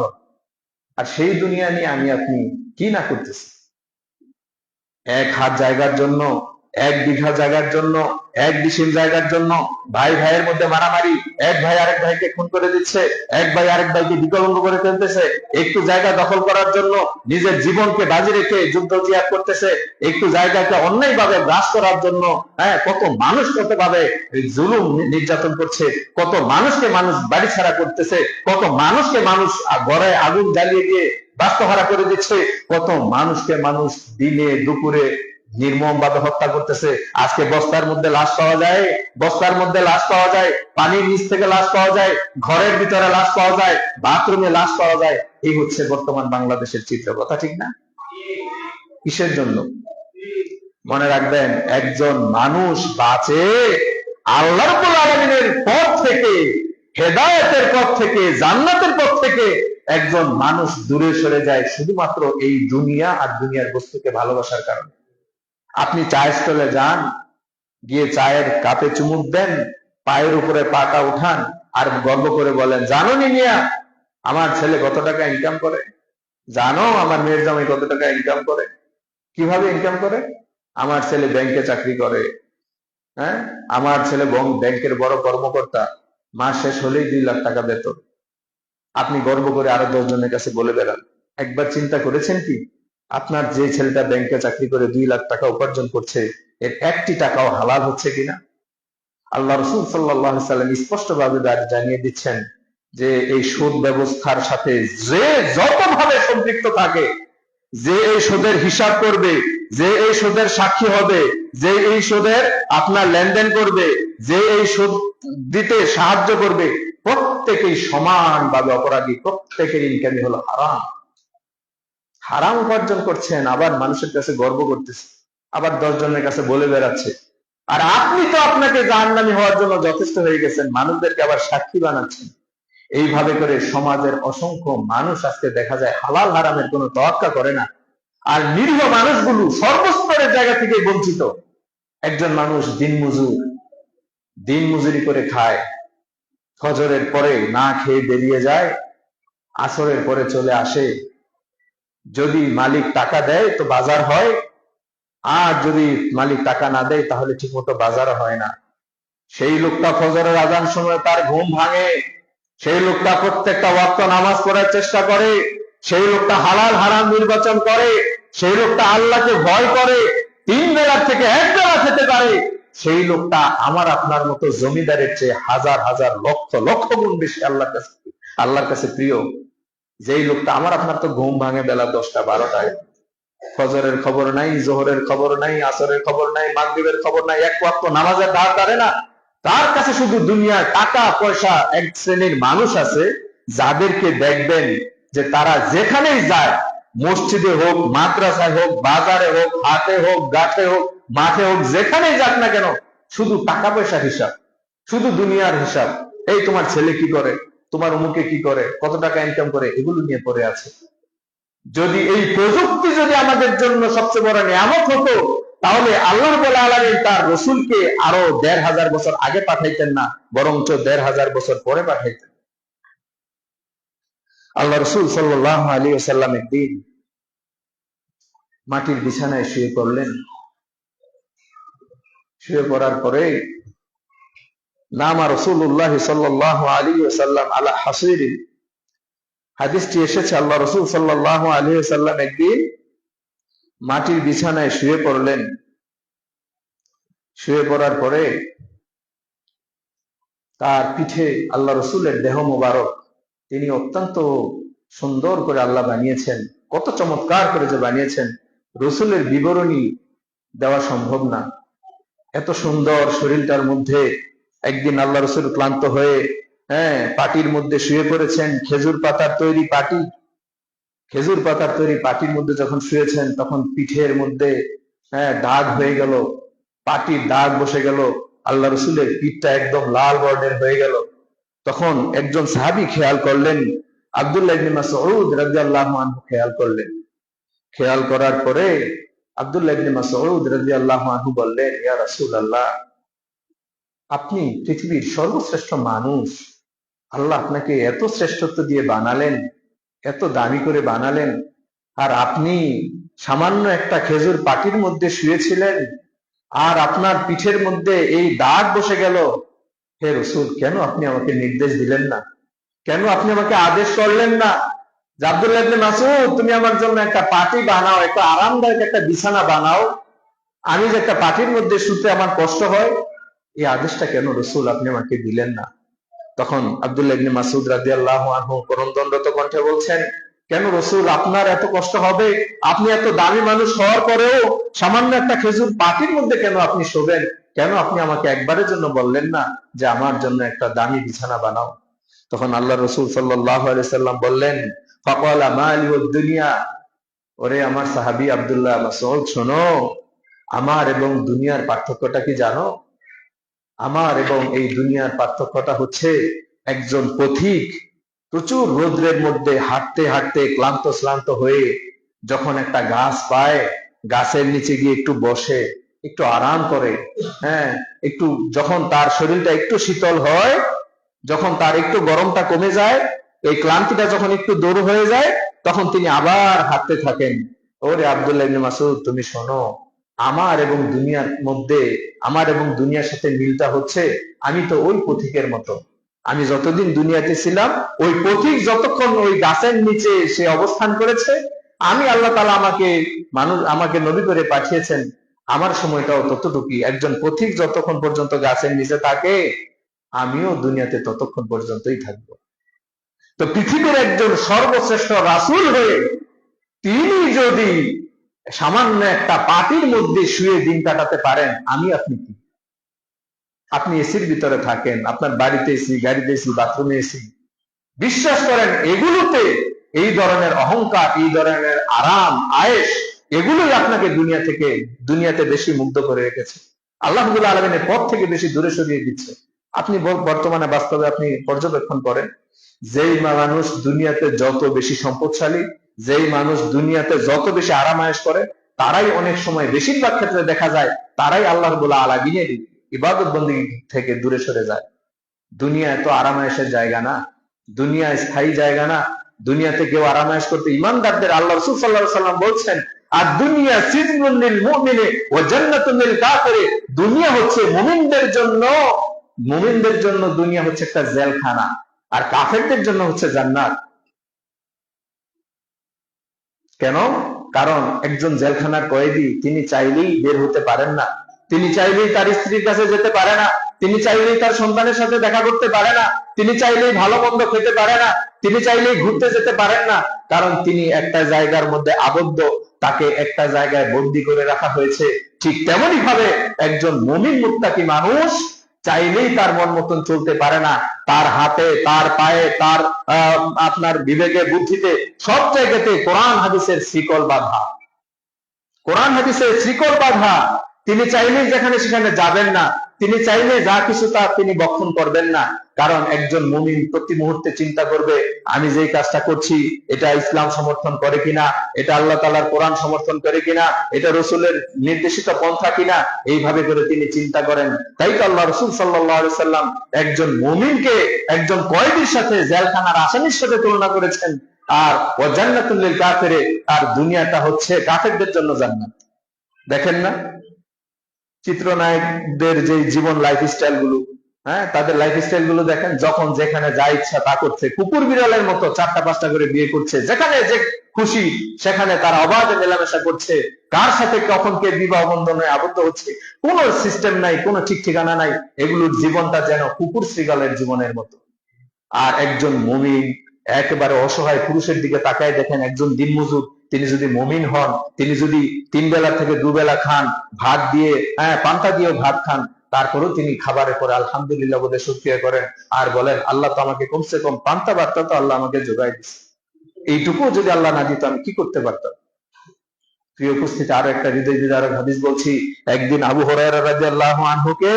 আর সেই দুনিয়া নিয়ে আমি আপনি কি না করতেছি? 1 হাত জায়গার জন্য, 1 বিঘা জায়গার জন্য, 1 ডিসিম জায়গার জন্য ভাই ভাইয়ের মধ্যে মারামারি, এক ভাই আরেক ভাইকে খুন করে দিচ্ছে, এক ভাই আরেক ভাইকে বিকলাঙ্গ করে ফেলতেছে, একটু জায়গা দখল করার জন্য নিজের জীবনকে বাজি রেখে যুদ্ধ জিহাদ করতেছে, একটু জায়গাকে অন্যায়ভাবে গ্রাস করার জন্য, হ্যাঁ, কত মানুষ কত ভাবে জুলুম নির্যাতন করছে, কত মানুষকে মানুষ বাড়ি ছাড়া করতেছে, কত মানুষকে মানুষ ঘরে আগুন জ্বালিয়ে দিয়ে বাস্তুহারা করে দিচ্ছে, কত মানুষকে মানুষ দিনে দুপুরে নির্মম ভাবে হত্যা করতেছে। আজকে বস্তার মধ্যে লাশ পাওয়া যায়, বস্তার মধ্যে লাশ পাওয়া যায়, পানির নিচ থেকে লাশ পাওয়া যায়, ঘরের ভিতরে লাশ পাওয়া যায়, বাথরুমে লাশ পাওয়া যায়। এই হচ্ছে বর্তমান বাংলাদেশের চিত্র, কথা ঠিক না? কিসের জন্য? মনে রাখবেন, একজন মানুষ বাঁচে আল্লাহ রাব্বুল আলামিনের পথ থেকে, হেদায়েতের পথ থেকে, জান্নাতের পথ থেকে একজন মানুষ দূরে সরে যায় শুধুমাত্র এই দুনিয়া আর দুনিয়ার বস্তুকে ভালোবাসার কারণে। আপনি চায়ের স্টলে যান, গিয়ে চায়ের কাপে চুমুক দেন, পায়ের উপরে পাটা উঠান, আর গর্ব করে বলেন, জানো নি মিয়া আমার ছেলে কত টাকা ইনকাম করে, জানো আমার মেয়ের জামাই কত টাকা ইনকাম করে, কিভাবে ইনকাম করে, আমার ছেলে ব্যাংকে চাকরি করে, হ্যাঁ আমার ছেলে ব্যাংকের বড় কর্মকর্তা, মাস শেষ হলেই 2 লাখ টাকা বেতন। আপনি গর্ব করে আরো 10 জনের কাছে বলে বেড়ান। একবার চিন্তা করেছেন কি, আপনার যে ছেলেটা ব্যাংকে চাকরি করে 2 লাখ টাকা উপার্জন করছে, এর একটি টাকাও হালাল হচ্ছে কিনা? আল্লাহ রসুল সাল্লাল্লাহু আলাইহি সাল্লাম স্পষ্ট ভাবে জানিয়ে দিচ্ছেন যে এই সুদ ব্যবস্থার সাথে যে যতভাবে সম্পৃক্ত থাকে, যে এই সুদের হিসাব করবে, যে এই সুদের সাক্ষী হবে, যে এই সুদের আপনার লেনদেন করবে, যে এই সুদ দিতে সাহায্য করবে, প্রত্যেকেই সমানভাবে অপরাধী। প্রত্যেকের ইনকামই হলো হারাম। হারাম উপার্জন করছেন, আবার মানুষের কাছে গর্ব করতেছে, আবার 10 জনের কাছে বলে বেড়াচ্ছে। আর আপনি তো আপনাকে জাহান্নামী হওয়ার জন্য যথেষ্ট হয়ে গেছেন, মানুষদেরকে আবার সাক্ষী বানাচ্ছেন। এইভাবে করে সমাজের অসংখ্য মানুষ আজকে দেখা যায় হালাল হারামের কোনো তোয়াক্কা করে না, আর নিরীহ মানুষগুলো সর্বস্তরের জায়গা থেকে বঞ্চিত। একজন মানুষ দিন মজুরি করে খায়, ফজরের পরে না খেয়ে বেরিয়ে যায়, আসরের পরে চলে আসে, যদি মালিক টাকা দেয় তো বাজার হয়, আর যদি মালিক টাকা না দেয় তাহলে ঠিক মতো বাজার হয় না। সেই লোকটা ফজরের আজান সময় তার ঘুম ভাঙে, সেই লোকটা প্রত্যেকটা ওয়াক্ত নামাজ পড়ার চেষ্টা করে, সেই লোকটা হালাল হারাম নির্বাচন করে, সেই লোকটা আল্লাহকে ভয় করে, 3 বেলার থেকে 1 বেলা খেতে পারে। সেই লোকটা আমার আপনার মতো জমিদারের চেয়ে হাজার হাজার লক্ষ লক্ষ গুণ বেশি আল্লাহর কাছে প্রিয়। যেই লোকটা আমার আপনার তো ঘুম ভাঙে বেলা 10টা 12টায়, ফজরের খবর নাই, জোহরের খবর নাই, আসরের খবর নাই, মাগরিবের খবর নাই, এক ওয়াক্ত নামাজের ধার ধারে না, তার কাছে শুধু দুনিয়ার টাকা পয়সা। এক শ্রেণীর মানুষ আছে যাদেরকে দেখবেন যে তারা যেখানেই যায়, মসজিদে হোক, মাদ্রাসায় হোক, বাজারে হোক, হাটে হোক, গাছে হোক, মাঠে হোক, যেখানেই যাক না কেন, শুধু টাকা পয়সার হিসাব, শুধু দুনিয়ার হিসাব। এই তোমার ছেলে কি করে, তোমার অমুকে কি করে, কত টাকা ইনকাম করে, এগুলো নিয়ে পড়ে আছে। যদি এই প্রযুক্তি যদি আমাদের জন্য সবচেয়ে বড় নিয়ামত হতো, তাহলে আল্লাহ রাব্বুল আলামিন তার রসুলকে আরো 1500 বছর আগে পাঠাইতেন না, বরঞ্চ 1500 বছর পরে পাঠাইতেন। আল্লাহ রসুল সাল্লাল্লাহু আলাইহি ওয়াসাল্লাম একদিন মাটির বিছানায় শুয়ে পড়লেন। শুয়ে পড়ার পরে নামা রাসূলুল্লাহ সাল্লাল্লাহু আলাইহি ওয়াসাল্লাম আলা হাসিরিন, হাদিসটি এসেছে আল্লাহ রসুল সাল্লাল্লাহু আলাইহি ওয়াসাল্লাম একদিন মাটির বিছানায় শুয়ে পড়লেন। শুয়ে পড়ার পরে তার পিঠে আল্লাহ রসুলের দেহ মোবারক তিনি অত্যন্ত সুন্দর করে আল্লাহ বানিয়েছেন। কত চমৎকার করে যে বানিয়েছেন, রসুলের বিবরণী দেওয়া সম্ভব না। এত সুন্দর শরীরটার মধ্যে একদিন আল্লাহ রসুল ক্লান্ত হয়ে পাটির মধ্যে শুয়ে পড়েছেন। খেজুর পাতার তৈরি পাটির মধ্যে যখন শুয়েছেন, তখন পিঠের মধ্যে দাগ হয়ে গেল, পাটির দাগ বসে গেল, আল্লাহ রসুলের পিঠটা একদম লাল বর্ণের হয়ে গেল। তখন একজন সাহাবী খেয়াল করলেন, আব্দুল্লাহ ইবনে মাসউদ রাদিয়াল্লাহু আনহু খেয়াল করলেন। খেয়াল করার পরে আব্দুল্লাহ ইবনে মাসউদ রাদিয়াল্লাহু আনহু বললেন, ইয়া রাসূলুল্লাহ, আপনি পৃথিবীর সর্বশ্রেষ্ঠ মানুষ, আল্লাহ আপনাকে এত শ্রেষ্ঠত্ব দিয়ে বানালেন, এত দামি করে বানালেন, আর আপনি সামান্য একটা খেজুর পাটির মধ্যে শুয়েছিলেন, আর আপনার পিঠের মধ্যে এই দাগ বসে গেল। হে রসুল, কেন আপনি আমাকে নির্দেশ দিলেন না? কেন আপনি আমাকে আদেশ করলেন না যে আব্দুল্লাহ ইবনে মাসউদ, তুমি আমার জন্য একটা পাটি বানাও, একটা আরামদায়ক একটা বিছানা বানাও, আমি যে একটা পাটির মধ্যে শুতে আমার কষ্ট হয়? এই আদেশটা কেন রসুল আপনি আমাকে দিলেন না? তখন আব্দুল্লাহ ইবনে মাসউদ রাদিয়াল্লাহু আনহু করুণদণ্ডত কণ্ঠে বলছেন, কেন রসুল আপনার এত কষ্ট হবে? আপনি এত দামি মানুষ হওয়ার পরেও সামান্য একটা খেজুর পাটির মধ্যে কেন আপনি শোবেন? কেন আপনি আমাকে একবারের জন্য বললেন না যে আমার জন্য একটা দামি বিছানা বানাও? তখন আল্লাহ রসুল সাল্লাল্লাহু আলাইহি সাল্লাম বললেন, ফাকালা মালি ওয়াদ দুনিয়া, ওরে আমার সাহাবী আব্দুল্লাহ মাসউদ, শোনো, আমার এবং দুনিয়ার পার্থক্যটা কি জানো? আমার এবং এই দুনিয়ার পার্থক্যটা হচ্ছে, একজন পথিক প্রচুর রোদ্রের মধ্যে হাঁটতে হাঁটতে ক্লান্ত শ্লান্ত হয়ে যখন একটা গাছ পায়, গাছের নিচে গিয়ে একটু বসে, একটু আরাম করে, হ্যাঁ, একটু যখন তার শরীরটা একটু শীতল হয়, যখন তার একটু গরমটা কমে যায়, এই ক্লান্তিটা যখন একটু দূর হয়ে যায়, তখন তিনি আবার হাঁটতে থাকেন। ওরে আব্দুল্লাহ ইবনে মাসউদ, তুমি শোনো, আমার এবং দুনিয়ার মধ্যে, আমার এবং দুনিয়ার সাথে মিলটা হচ্ছে, আমি তো ওই পথিকের মতো। আমি যতদিন দুনিয়াতে ছিলাম, ওই পথিক যতক্ষণ ওই গাছের নিচে সে অবস্থান করেছে, আমি আল্লাহ তাআলা আমাকে নবী করে পাঠিয়েছেন, আমার সময়টাও ততটুকুই। একজন পথিক যতক্ষণ পর্যন্ত গাছের নিচে থাকে, আমিও দুনিয়াতে ততক্ষণ পর্যন্তই থাকবো। তো পৃথিবীর একজন সর্বশ্রেষ্ঠ রাসূল হয়ে তিনি যদি সামান্য একটা পাটির মধ্যে শুয়ে দিন কাটাতে পারেন, আমি আপনি কি? আপনি এসির ভিতরে থাকেন, আপনার বাড়িতে এসি, গাড়িতে এসি, বাথরুমে এসি, বিশ্বাস করেন এগুলোতে এই ধরনের অহংকার, এই ধরনের আরাম আয়েশ, এগুলোই আপনাকে দুনিয়াতে বেশি মুগ্ধ করে রেখেছে, আল্লাহ রাব্বুল আলামিনের পথ থেকে বেশি দূরে সরিয়ে দিচ্ছে। আপনি বর্তমানে বাস্তবে আপনি পর্যবেক্ষণ করেন, যেই মানুষ দুনিয়াতে যত বেশি সম্পদশালী, যেই মানুষ দুনিয়াতে যত বেশি আরাম আয়েশ করে, তারাই অনেক সময়, বেশিরভাগ ক্ষেত্রে দেখা যায়, তারাই আল্লাহ রাব্বুল আলামিনের ইবাদত বন্দেগী থেকে দূরে সরে যায়। দুনিয়া এত আরাম আয়েশের জায়গা না, দুনিয়া স্থায়ী জায়গা না। দুনিয়াতে কেউ আরাম আয়েশ করতে, ইমানদারদের আল্লাহ রাসূল সাল্লাল্লাহু আলাইহি ওয়াসাল্লাম বলছেন, আর দুনিয়া সিজনুন লিল মুমিনি ওয়া জান্নাতুন লিল কাফিরি, দুনিয়া হচ্ছে মুমিনদের জন্য দুনিয়া হচ্ছে একটা জেলখানা, আর কাফেরদের জন্য হচ্ছে জান্নাত। কেন? কারণ একজন জেলখানার কয়েদি, তিনি চাইলেই বের হতে পারেন না, তিনি চাইলেই তার স্ত্রীর কাছে যেতে পারে না, তিনি চাইলেই তার সন্তানের সাথে দেখা করতে পারে না, তিনি চাইলেই ভালো মন্দ খেতে পারে না, তিনি চাইলেই ঘুরতে যেতে পারেন না, কারণ তিনি একটা জায়গার মধ্যে আবদ্ধ, তাকে একটা জায়গায় বন্দী করে রাখা হয়েছে। ঠিক তেমনি ভাবে একজন মুমিন মুত্তাকি মানুষ চাইলেই তার মন মতন চলতে পারে না, তার হাতে, তার পায়ে, তার আপনার বিবেকে, বুদ্ধিতে, সব জায়গাতে কোরআন হাদিসের শিকল বাঁধা, কোরআন হাদিসের শিকল বাঁধা। তিনি চাইলেই যেখানে সেখানে যাবেন না, তিনি চাইলে যা কিছু তা তিনি বক্ষণ করবেন না, কারণ একজন মুমিন প্রতি মুহূর্তে চিন্তা করবে, আমি যেই কাজটা করছি এটা ইসলাম সমর্থন করে কিনা, এটা আল্লাহ তাআলার কোরআন সমর্থন করে কিনা, এটা রাসূলের নির্দেশিত পন্থা কিনা, এইভাবে করে তিনি চিন্তা করেন। তাই তো আল্লাহ রাসূল সাল্লাল্লাহু আলাইহি সাল্লাম একজন মুমিনকে একজন কয়েদির সাথে, জেলখানার আসামির সাথে তুলনা করেছেন। আর ওয়া জান্নাতুল লিল কাফিরি, আর দুনিয়াটা হচ্ছে কাফেরদের জন্য জান্নাত। দেখেন না চিত্রনায়কদের যে জীবন লাইফস্টাইল গুলো, হ্যাঁ, তাদের লাইফস্টাইল গুলো দেখেন, যখন যেখানে যা ইচ্ছা তা করছে, কুকুর বিড়ালের মতো 4টা 5টা করে বিয়ে করছে, যেখানে যে খুশি সেখানে তারা অবাধে মেলামেশা করছে, কার সাথে কখন কে বিবাহ বন্ধনে আবদ্ধ হচ্ছে, কোনো সিস্টেম নাই, কোনো ঠিক ঠিকানা নাই। এগুলোর জীবনটা যেন কুকুর শ্রীগালের জীবনের মতো। আর একজন মুমিন একেবারে অসহায় পুরুষের দিকে তাকায় দেখেন, একজন দিনমজুর, তিনি যদি মুমিন হন, তিনি যদি 3 বেলা থেকে 2 বেলা খান, ভাত দিয়ে, হ্যাঁ, পান্তা দিয়েও ভাত খান, তারপরেও তিনি খাবারের পরে আলহামদুলিল্লাহ বলে শুকরিয়া করেন, আর বলেন, আল্লাহ তো আমাকে কমসে কম পান্তা ভাতটা তো আল্লাহ আমাকে জোগাই দিচ্ছে, এইটুকু যদি আল্লাহ না দিত আমি কি করতে পারতাম। প্রিয় উপস্থিতি, আরো একটা হৃদয় বিদারক হাদিস বলছি। একদিন আবু হুরায়রা রাদিয়াল্লাহু আনহুকে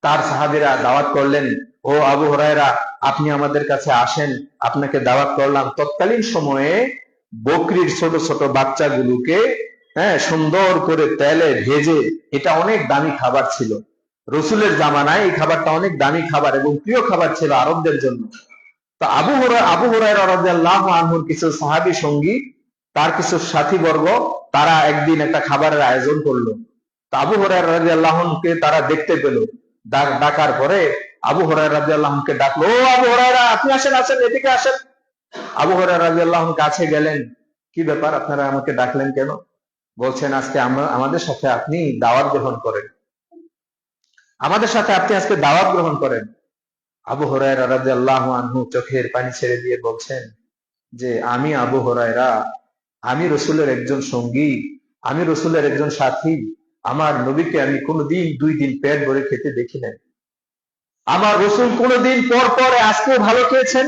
তার সাহাবীরা দাওয়াত করলেন, ও আবু হুরায়রা, আপনি আমাদের কাছে আসেন, আপনাকে দাওয়াত করলাম। তৎকালীন সময়ে বকরির ছোট ছোট বাচ্চাগুলোকে, হ্যাঁ, সুন্দর করে তেলে ভেজে, এটা অনেক দামি খাবার ছিল। রসুলের জামানায় এই খাবারটা অনেক দামি খাবার এবং প্রিয় খাবার ছিল আরবদের জন্য। তো আবু হুরায়রা রাদিয়াল্লাহু আনহুর কিছু সাহাবী সঙ্গী, তার কিছু সাথীবর্গ, তারা একদিন একটা খাবারের আয়োজন করলো। তো আবু হুরায়রা রাদিয়াল্লাহু আনহুকে তারা দেখতে পেল, ডাকার পরে আবু হুরায়রা রাদিয়াল্লাহু আনহুকে ডাকলো, ও আবু হুরায়রা, আপনি আসেন, আসেন, এদিকে আসেন। আবু হুরায়রা রাদিয়াল্লাহু আনহু কাছে গেলেন, কি ব্যাপার, আপনারা আমাকে ডাকলেন কেন? বলছেন, আজকে আমাদের সাথে আপনি দাওয়াত গ্রহণ করেন, আমাদের সাথে আপনি আজকে দাওয়াত গ্রহণ করেন। আবু হুরায়রা রাদিয়াল্লাহু আনহু চোখের পানি ছেড়ে দিয়ে বলছেন যে, আমি আবু হুরায়রা, আমি রসুলের একজন সঙ্গী, আমি রসুলের একজন সাথী, আমার নবীকে আমি কোনোদিন 2 দিন পেট ভরে খেতে দেখি নাই। আমার রসুল কোনোদিন পর পর, আজকেও ভালো খেয়েছেন,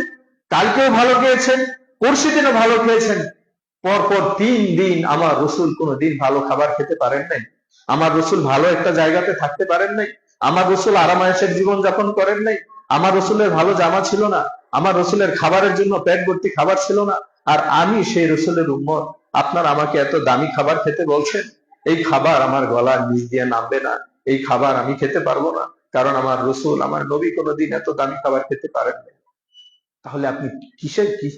কালকেও ভালো খেয়েছেন, পরশু দিনও ভালো খেয়েছেন, পরপর 3 দিন আমার রসুল কোনোদিন ভালো খাবার খেতে পারেন নাই, আমার রসুল ভালো একটা জায়গাতে থাকতে পারেন নাই, আমার রসুল আরাম আয়েশের জীবন যাপন করেন নাই, আমার রসুলের ভালো জামা ছিল না, আমার রসুলের খাবারের জন্য পেট ভর্তি খাবার ছিল না, আর আমি সেই রসুলের উম্মত, আপনার আমাকে এত দামি খাবার খেতে বলছেন। এই খাবার আমার গলার নিচ দিয়ে নামবে না, এই খাবার আমি খেতে পারবো না, কারণ আমার রসুল, আমার নবী কোনোদিন এত দামি খাবার খেতে পারেন না। তাহলে আপনি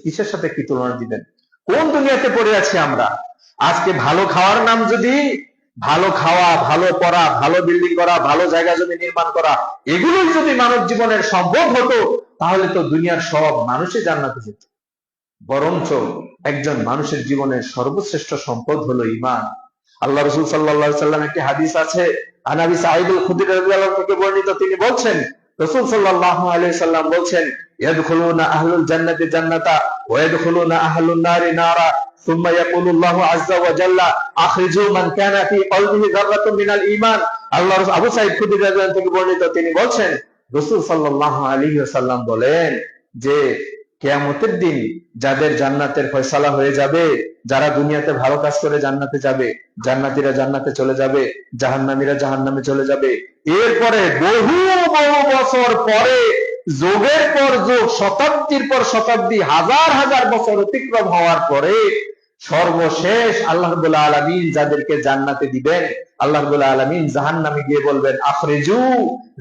কিসের সাথে কি তুলনা দিবেন? কোন দুনিয়াতে পড়ে আছি আমরা? আজকে ভালো খাওয়ার নাম যদি, ভালো খাওয়া, ভালো পড়া, ভালো বিল্ডিং করা, ভালো জায়গা জমি নির্মাণ করা, এগুলোই যদি মানব জীবনের সম্পদ হতো, তাহলে তো দুনিয়ার সব মানুষই জান্নাতে যেত। বরঞ্চ একজন মানুষের জীবনের সর্বশ্রেষ্ঠ সম্পদ হলো ঈমান। আল্লাহ রাসূল সাল্লাল্লাহু আলাইহি ওয়াসাল্লাম, একটি হাদিস আছে, আনাবি সাঈদ আল খুদরি রাদিয়াল্লাহু থেকে বর্ণিত, তিনি বলছেন, রাসূল সাল্লাল্লাহু আলাইহি ওয়াসাল্লাম বলছেন, ইয়াদখুলুনা আহলুল জান্নাতি জান্নাতা ওয়া ইয়াদখুলুনা আহলুন নারি নারা সুম্মা ইয়াকুলুল্লাহু আযজা ওয়া জাল্লা আখরিজু মান কানা ফি কলবিহি যাররাতুম মিনাল ঈমান। আল্লাহ রাসূল আবু সাঈদ খুদরি রাদিয়াল্লাহু থেকে বর্ণিত, তিনি বলছেন, রাসূল সাল্লাল্লাহু আলাইহি ওয়াসাল্লাম বলেন যে কিয়ামতের দিন যাদের জান্নাতের ফয়সালা হয়ে যাবে, যারা দুনিয়াতে ভালো কাজ করে জান্নাতে যাবে, জান্নাতীরা জান্নাতে চলে যাবে, জাহান্নামীরা জাহান্নামে চলে যাবে। এরপরে বহু বহু বছর পরে, যুগের পর যুগ, শতাব্দীর পর শতাব্দী, হাজার হাজার বছর অতিক্রম হওয়ার পরে সর্বশেষ আল্লাহ রাব্বুল আলামিন যাদেরকে জান্নাতে দিবেন, আল্লাহ রাব্বুল আলামিন জাহান্নামে গিয়ে বলবেন, আখরিজু,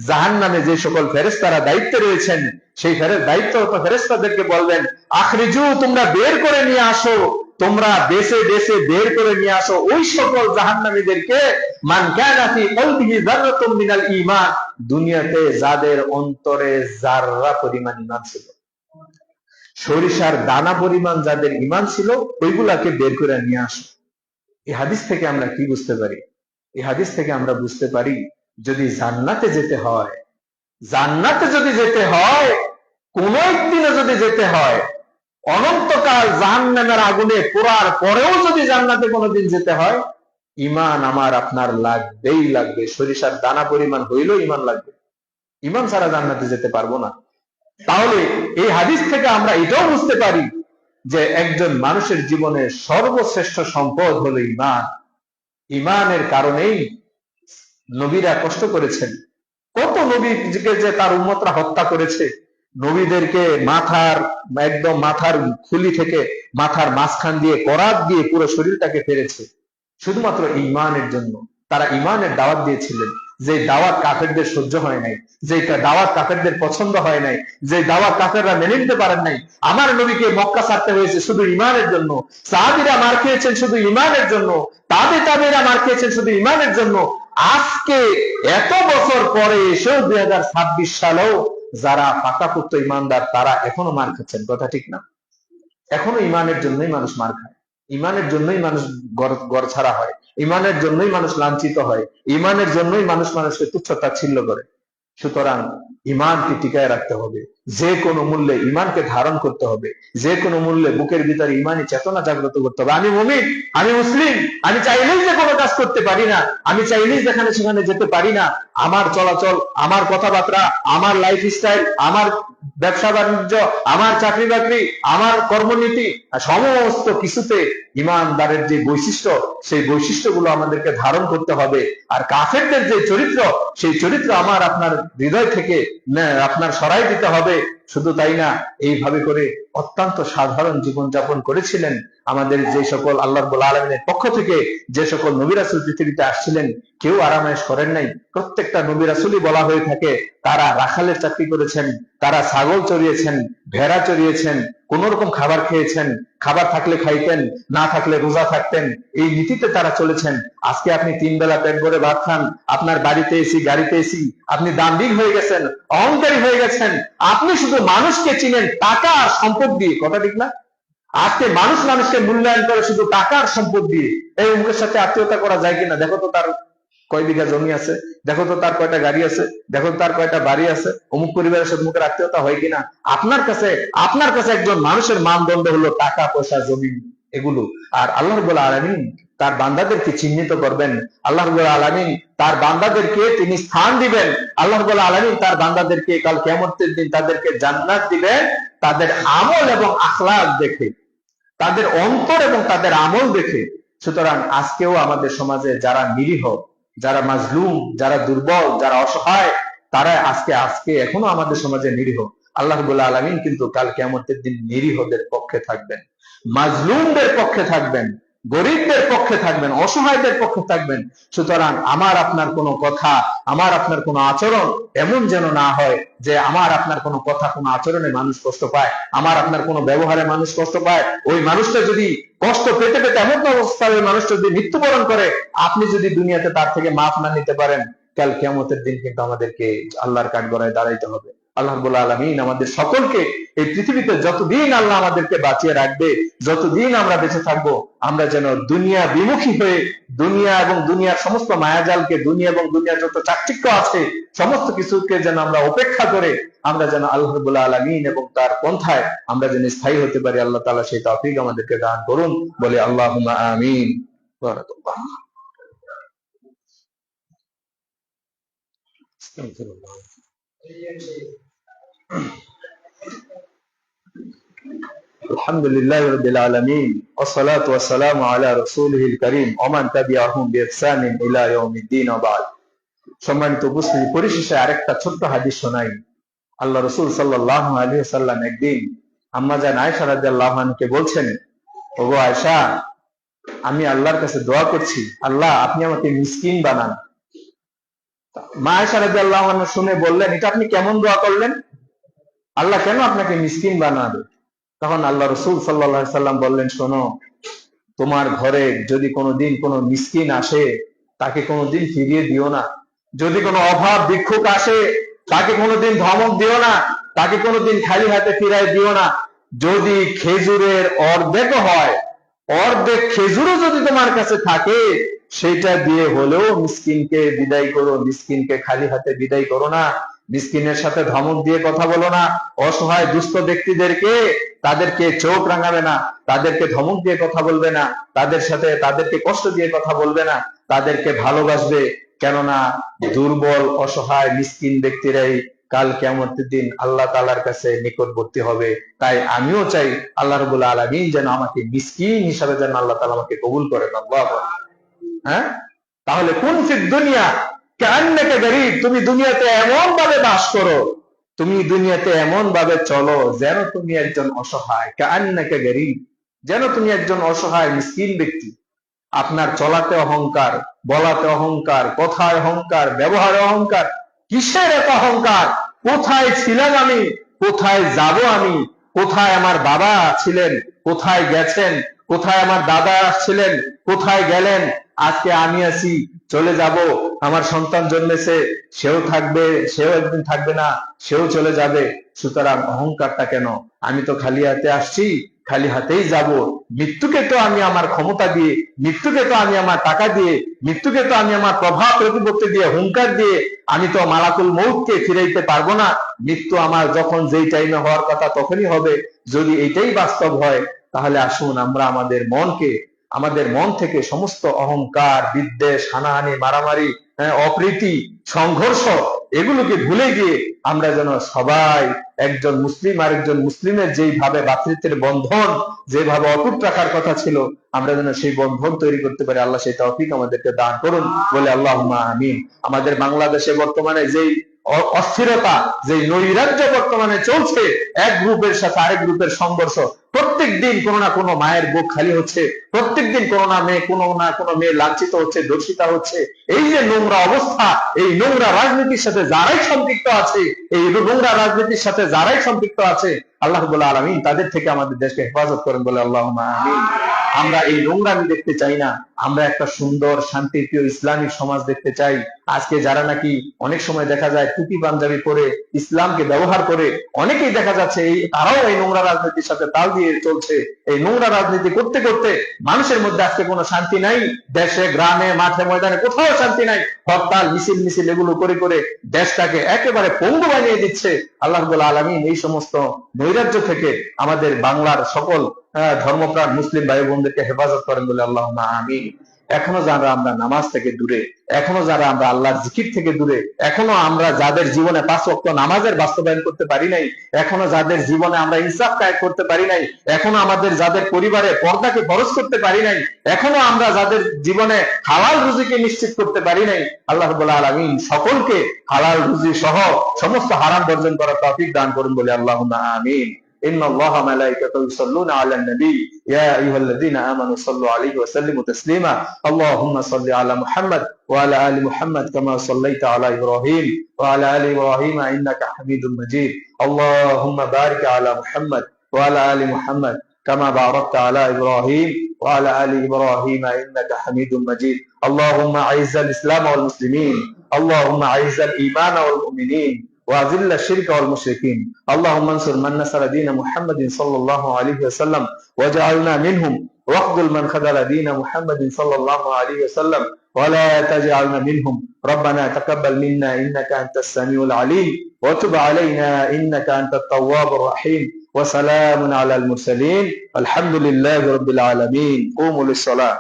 জাহান্নামে যে সকল ফেরেশতারা দায়িত্বে রয়েছেন, সেই দায়িত্বরত ফেরেশতাদেরকে বলবেন, আখরিজু, তোমরা বের করে নিয়ে আসো, তোমরা দেশে দেশে বের করে নিয়ে আসো ওই সকল জাহান্নামীদেরকে, মান কানা ফি কলবিহি যাররাতুম মিনাল ঈমান, দুনিয়াতে যাদের অন্তরে যাররা পরিমাণ ঈমান ছিল, সরিষার দানা পরিমাণ যাদের ঈমান ছিল, ওইগুলাকে বের করে নিয়ে আসো। এই হাদিস থেকে আমরা কি বুঝতে পারি? এই হাদিস থেকে আমরা বুঝতে পারি, যদি জান্নাতে যেতে হয়, জান্নাতে যদি যেতে হয়, কোন একদিনে যদি যেতে হয়, অনন্তকাল জাহান্নামের আগুনে পোড়ার পরেও যদি জান্নাতে কোনোদিন যেতে হয়, ঈমান আমার আপনার লাগবেই লাগবে। সরিষার দানা পরিমাণ হইলেও ঈমান লাগবে, ঈমান ছাড়া জান্নাতে যেতে পারবো না। তাহলে এই হাদিস থেকে আমরা এটাও বুঝতে পারি যে একজন মানুষের জীবনের সর্বশ্রেষ্ঠ সম্পদ হলো ঈমান। ঈমানের কারণেই নবীরা কষ্ট করেছেন। কত নবীকে যে তার উম্মতরা হত্যা করেছে, নবীদেরকে একদম মাথার খুলি থেকে মাথার মাঝখান দিয়ে করাত দিয়ে পুরো শরীরটাকে ফেরেছে, শুধুমাত্র ঈমানের জন্য। তারা ঈমানের দাওয়াত দিয়েছিলেন, যে দাওয়াত কাফেরদের সহ্য হয় নাই, যে দাওয়াত কাফেরদের পছন্দ হয় নাই, যে দাওয়াত কাফেররা মেনে নিতে পারেন নাই। আমার নবীকে মক্কা ছাড়তে হয়েছে শুধু ঈমানের জন্য, সাহাবীরা মার খেয়েছেন শুধু ঈমানের জন্য, তাবেঈরা মার খেয়েছেন শুধু ঈমানের জন্য। আজকে এত বছর পরে এসেও 2026 সালেও যারা পাকাপোক্ত ঈমানদার, তারা এখনো মার খাচ্ছেন, কথা ঠিক না? এখনো ঈমানের জন্যই মানুষ মার খায়, ঈমানের জন্যই মানুষ ঘর ছাড়া হয়, ঈমানের জন্যই মানুষ লাঞ্ছিত হয়, ঈমানের জন্যই মানুষ মানুষকে তুচ্ছ তাচ্ছিল্য করে। সুতরাং ঈমানকে টিকায় রাখতে হবে, যে কোনো মূল্যে ঈমানকে ধারণ করতে হবে, যে কোনো মূল্যে বুকের ভিতরে ঈমানি চেতনা জাগ্রত করতে হবে। আমি মুমিন, আমি মুসলিম, আমি চাইলেই যে কোনো কাজ করতে পারি না, আমি চাইলেই যেখানে সেখানে যেতে পারি না। আমার চলাচল, আমার কথাবার্তা, আমার লাইফ স্টাইল, আমার ব্যবসা বাণিজ্য, আমার চাকরি বাকরি, আমার কর্মনীতি, সমস্ত কিছুতে ঈমানদারের যে বৈশিষ্ট্য, সেই বৈশিষ্ট্যগুলো আমাদেরকে ধারণ করতে হবে। আর কাফেরদের যে চরিত্র, সেই চরিত্র আমার আপনার হৃদয় থেকে আপনার সরাই দিতে হবে। শুধু তাই না, এইভাবে করে অত্যন্ত সাধারণ জীবনযাপন করেছিলেন আমাদের যে সকল আল্লাহ রাব্বুল আলামিনের পক্ষ থেকে যে সকল নবী রাসূল পৃথিবীতে আসছিলেন। কেউ আরামায়েশ করেন নাই, প্রত্যেকটা নবী রাসূলই বলা হয়ে থাকে তারা রাখালের চাকরি করেছেন, তারা ছাগল চড়িয়েছেন, ভেড়া চড়িয়েছেন, কোন রকম খাবার খেয়েছেন, খাবার থাকলে খাইতেন, না থাকলে রোজা থাকতেন, এই নীতিতে তারা চলেছেন। আজকে আপনি 3 বেলা পেট ভরে ভাত খান, আপনার বাড়িতে এসি, গাড়িতে এসি, আপনি দাম্ভিক হয়ে গেছেন, অহংকারী হয়ে গেছেন, আপনি শুধু মানুষকে চিনেন টাকা আর সম্পদ দিয়ে, কথা ঠিক না? আজকে মানুষ মানুষকে মূল্যায়ন করে শুধু টাকা আর সম্পদ দিয়ে। এই অমুকের সাথে আত্মীয়তা করা যায় কিনা, দেখো তো তার কয় বিঘা জমি আছে, দেখো তো তার কয়টা গাড়ি আছে, দেখো তো তার কয়টা বাড়ি আছে, অমুক পরিবারের সাথে মুখের আত্মীয়তা হয় কিনা। আপনার কাছে একজন মানুষের মানদণ্ড হলো টাকা পয়সা জমি এগুলো। আর আল্লাহ রাব্বুল আলামিন তার বান্দাদেরকে চিহ্নিত করবেন, আল্লাহ রাব্বুল আলামিন তার বান্দাদেরকে তিনি স্থান দিবেন, আল্লাহ রাব্বুল আলামিন তার বান্দাদেরকে কাল কিয়ামতের দিন তাদেরকে জান্নাত দিবেন তাদের আমল এবং আখলাক দেখে, তাদের অন্তর এবং তাদের আমল দেখে। সুতরাং আজকেও আমাদের সমাজে যারা নিরীহ, যারা মাজলুম, যারা দুর্বল, যারা অসহায়, তারা আজকে এখনো আমাদের সমাজে নিরীহ। আল্লাহ রাব্বুল আলামিন কিন্তু কাল কিয়ামতের দিন নিরীহদের পক্ষে থাকবেন, মাজলুমদের পক্ষে থাকবেন, গরিবদের পক্ষে থাকবেন, অসহায়দের পক্ষে থাকবেন। সুতরাং আমার আপনার কোনো কথা, আমার আপনার কোনো আচরণ এমন যেন না হয় যে আমার আপনার কোনো কথা, কোনো আচরণে মানুষ কষ্ট পায়, আমার আপনার কোনো ব্যবহারে মানুষ কষ্ট পায়। ওই মানুষটা যদি কষ্ট পেতে পেতে এমন অবস্থায় ওই মানুষটা যদি মৃত্যুবরণ করে, আপনি যদি দুনিয়াতে তার থেকে মাফ না নিতে পারেন, কাল কিয়ামতের দিন কিন্তু আমাদেরকে আল্লাহর কাঠগড়ায় দাঁড়াইতে হবে। আল্লাহ রাব্বুল আলামিন আমাদের সকলকে এই পৃথিবীতে যতদিন আল্লাহ আমাদেরকে বাঁচিয়ে রাখবে, যতদিন আমরা বেঁচে থাকবো, আমরা যেন দুনিয়া বিমুখী হয়ে দুনিয়া এবং দুনিয়ার সমস্ত মায়াজালকে, দুনিয়া এবং দুনিয়ার যত চাকচিক্য আছে সমস্ত কিছুকে যেন আমরা উপেক্ষা করে আমরা যেন আল্লাহ রাব্বুল আলামিন এবং তার পন্থায় আমরা যেন স্থায়ী হতে পারি। আল্লাহ তাআলা সেই তৌফিক আমাদেরকে দান করুন, বলে আল্লাহুম্মা আমিন। বারাকাল্লাহ। আলহামদুলিল্লাহি রাব্বিল আলামিন ওয়াসসালাতু ওয়াসসালামু আলা রাসূলিহিল কারীম ওয়া মান তাবিআহুম বিইহসানিন ইলা ইয়াউমিদ্দিন ওয়া বা'দ। সম্মানিত উপস্থিতি, পরিশেষে আরেকটা ছোট্ট হাদিস শোনাই। আল্লাহ রাসূল সাল্লাল্লাহু আলাইহি ওয়াসাল্লাম একদিন আম্মা জান আয়েশা রাদিয়াল্লাহু আনহাকে বলছেন, ওগো আয়েশা, আমি আল্লাহর কাছে দোয়া করছি, আল্লাহ আপনি আমাকে মিসকিন বানান। মা আয়েশা রাদিয়াল্লাহু আনহা শুনে বললেন, এটা আপনি কেমন দোয়া করলেন? আল্লাহ কেন আপনাকে মিসকিন বানাবে? তখন আল্লাহ রাসূল সাল্লাল্লাহু আলাইহি সাল্লাম বললেন, শোনো, তোমার ঘরে যদি কোনোদিন কোনো মিসকিন আসে, তাকে কোনোদিন ফিরিয়ে দিও না। যদি কোনো অভাব ভিক্ষুক আসে, তাকে কোনোদিন ধমক দিও না, তাকে কোনোদিন খালি হাতে ফিরাই দিও না। যদি খেজুরের অর্ধেকও হয়, অর্ধেক খেজুরও যদি তোমার কাছে থাকে, সেটা দিয়ে হলেও মিসকিনকে বিদায় করো, মিসকিনকে খালি হাতে বিদায় করো না। মিসকিনের সাথে ধমক দিয়ে কথা বলো না, অসহায় দুস্থ ব্যক্তিদেরকে তাদেরকে চোখ রাঙাবে না, তাদেরকে ধমক দিয়ে কথা বলবে না, তাদের সাথে তাদেরকে কষ্ট দিয়ে কথা বলবে না, তাদেরকে ভালোবাসবে। কেননা দুর্বল অসহায় মিসকিন ব্যক্তিরাই কাল কিয়ামতের দিন আল্লাহ তাআলার কাছে নিকটবর্তী হবে। তাই আমিও চাই আল্লাহ রাব্বুল আলামিন যেন আমাকে মিসকিন হিসাবে যেন আল্লাহ তাআলা আমাকে কবুল করেন। আল্লাহু হ্যাঁ, তাহলে কোন ফিদ দুনিয়া কান্নাকে গরীব, তুমি দুনিয়াতে এমন ভাবে বাস করো, তুমি দুনিয়াতে এমন ভাবে চলো যেন তুমি একজন অসহায়, কান্নাকে গরীব, যেন তুমি একজন অসহায় মিসকিন ব্যক্তি। আপনার চলাতে অহংকার, বলাতে অহংকার, কথায় অহংকার, ব্যবহারে অহংকার, কিসের এত অহংকার? কোথায় ছিলাম আমি, কোথায় যাব আমি, কোথায় আমার বাবা ছিলেন, কোথায় গেছেন, কোথায় আমার দাদা ছিলেন, কোথায় গেলেন? আজকে আমি আছি, চলে যাব। আমার সন্তান জন্মেছে, সেও থাকবে, সেও একদিন থাকবে না, সেও চলে যাবে। সুতরাং অহংকারটা কেন? আমি তো খালি হাতে আসছি, খালি হাতেই যাব। মৃত্যুকে তো আমি আমার ক্ষমতা দিয়ে, মৃত্যুকে তো আমি আমার টাকা দিয়ে, মৃত্যুকে তো আমি আমার প্রভাব প্রতিপত্তি দিয়ে, হুঙ্কার দিয়ে আমি তো মালাকুল মউতকে ফিরাইতে পারবো না। মৃত্যু আমার যখন যেই টাইমে হওয়ার কথা তখনই হবে। যদি এটাই বাস্তব হয়, তাহলে আসুন আমরা আমাদের মন থেকে সমস্ত অহংকার, বিদ্বেষ, হানাহানি, মারামারি, অপ্রীতি, সংঘর্ষ এগুলোকে ভুলে গিয়ে আমরা যেন সবাই একজন মুসলিম আরেকজন মুসলিমের যেইভাবে ভ্রাতৃত্বের বন্ধন যেভাবে অটুট রাখার কথা ছিল, আমরা যেন সেই বন্ধন তৈরি করতে পারি। আল্লাহ সেই তৌফিক আমাদেরকে দান করুন, বলে আল্লাহুম্মা আমিন। আমাদের বাংলাদেশে বর্তমানে যেই অস্থিরতা, যে নৈরাজ্য বর্তমানে চলছে, এক গ্রুপের সাথে আরেক গ্রুপের সংঘর্ষ, প্রত্যেক দিন কোনো না কোনো মায়ের বুক খালি হচ্ছে, প্রত্যেক দিন কোনো না কোনো মেয়ে লাঞ্ছিত হচ্ছে, দর্শিতা হচ্ছে। এই যে নোংরা অবস্থা, এই নোংরা রাজনীতির সাথে যারাই সম্পৃক্ত আছে, এই নোংরা রাজনীতির সাথে যারাই সম্পৃক্ত আছে, আল্লাহ রাব্বুল আলামিন তাদের থেকে আমাদের দেশকে হেফাজত করেন, বলে আল্লাহুম্মা আমিন। আমরা এই নোংরামি দেখতে চাই না, আমরা একটা সুন্দর শান্তিপ্রিয় ইসলামিক সমাজ দেখতে চাই। আজকে যারা নাকি অনেক সময় দেখা যায় টুপি পাঞ্জাবি পরে ইসলামকে ব্যবহার করে, অনেকেই দেখা যাচ্ছে তারাও এই নোংরা রাজনীতির সাথে তাল দিয়ে চলছে। এই নোংরা রাজনীতি করতে করতে মানুষের মধ্যে আজকে কোনো শান্তি নাই, দেশে গ্রামে মাঠে ময়দানে কোথাও শান্তি নাই। হরতাল মিছিল এগুলো করে করে দেশটাকে একেবারে পঙ্গু বানিয়ে দিচ্ছে। আল্লাহ রাব্বুল আলামিন এই সমস্ত নৈরাজ্য থেকে আমাদের বাংলার সকল ধর্মপ্রাণ মুসলিম ভাই বোনদেরকে হেফাজত করেন, বলে আল্লাহুম্মা আমিন। এখনো যারা আমরা নামাজ থেকে দূরে, এখনো যারা আমরা আল্লাহর জিকির থেকে দূরে, এখনো আমরা যাদের জীবনে 5 ওয়াক্ত নামাজের বাস্তবায়ন করতে পারি নাই, এখনো যাদের জীবনে আমরা ইনসাফ কায়েম করতে পারি নাই, এখনো আমাদের যাদের পরিবারে পর্দাকে ফরজ করতে পারি নাই, এখনো আমরা যাদের জীবনে হালাল রুজিকে নিশ্চিত করতে পারি নাই, আল্লাহ রাব্বুল আলামিন সকলকে হালাল রুজি সহ সমস্ত হারাম বর্জন করার তৌফিক দান করুন বলে আল্লাহুম্মা আমিন। إن الله وملائكته يصلون على النبي يا أيها الذين آمنوا صلوا عليه وسلموا تسليما اللهم صل على محمد وعلى آل محمد كما صليت على إبراهيم وعلى آل إبراهيم إنك حميد مجيد اللهم بارك على محمد وعلى آل محمد كما باركت على إبراهيم وعلى آل إبراهيم إنك حميد مجيد اللهم أعز الإسلام والمسلمين اللهم أعز الإيمان والمؤمنين وأذل الشرك والمشركين اللهم انصر من نصر دين محمد صلى الله عليه وسلم واجعلنا منهم واخذل من خذل دين محمد صلى الله عليه وسلم ولا تجعلنا منهم ربنا تقبل منا إنك أنت السميع العليم وتب علينا إنك أنت التواب الرحيم وسلام على المرسلين الحمد لله رب العالمين قوموا للصلاة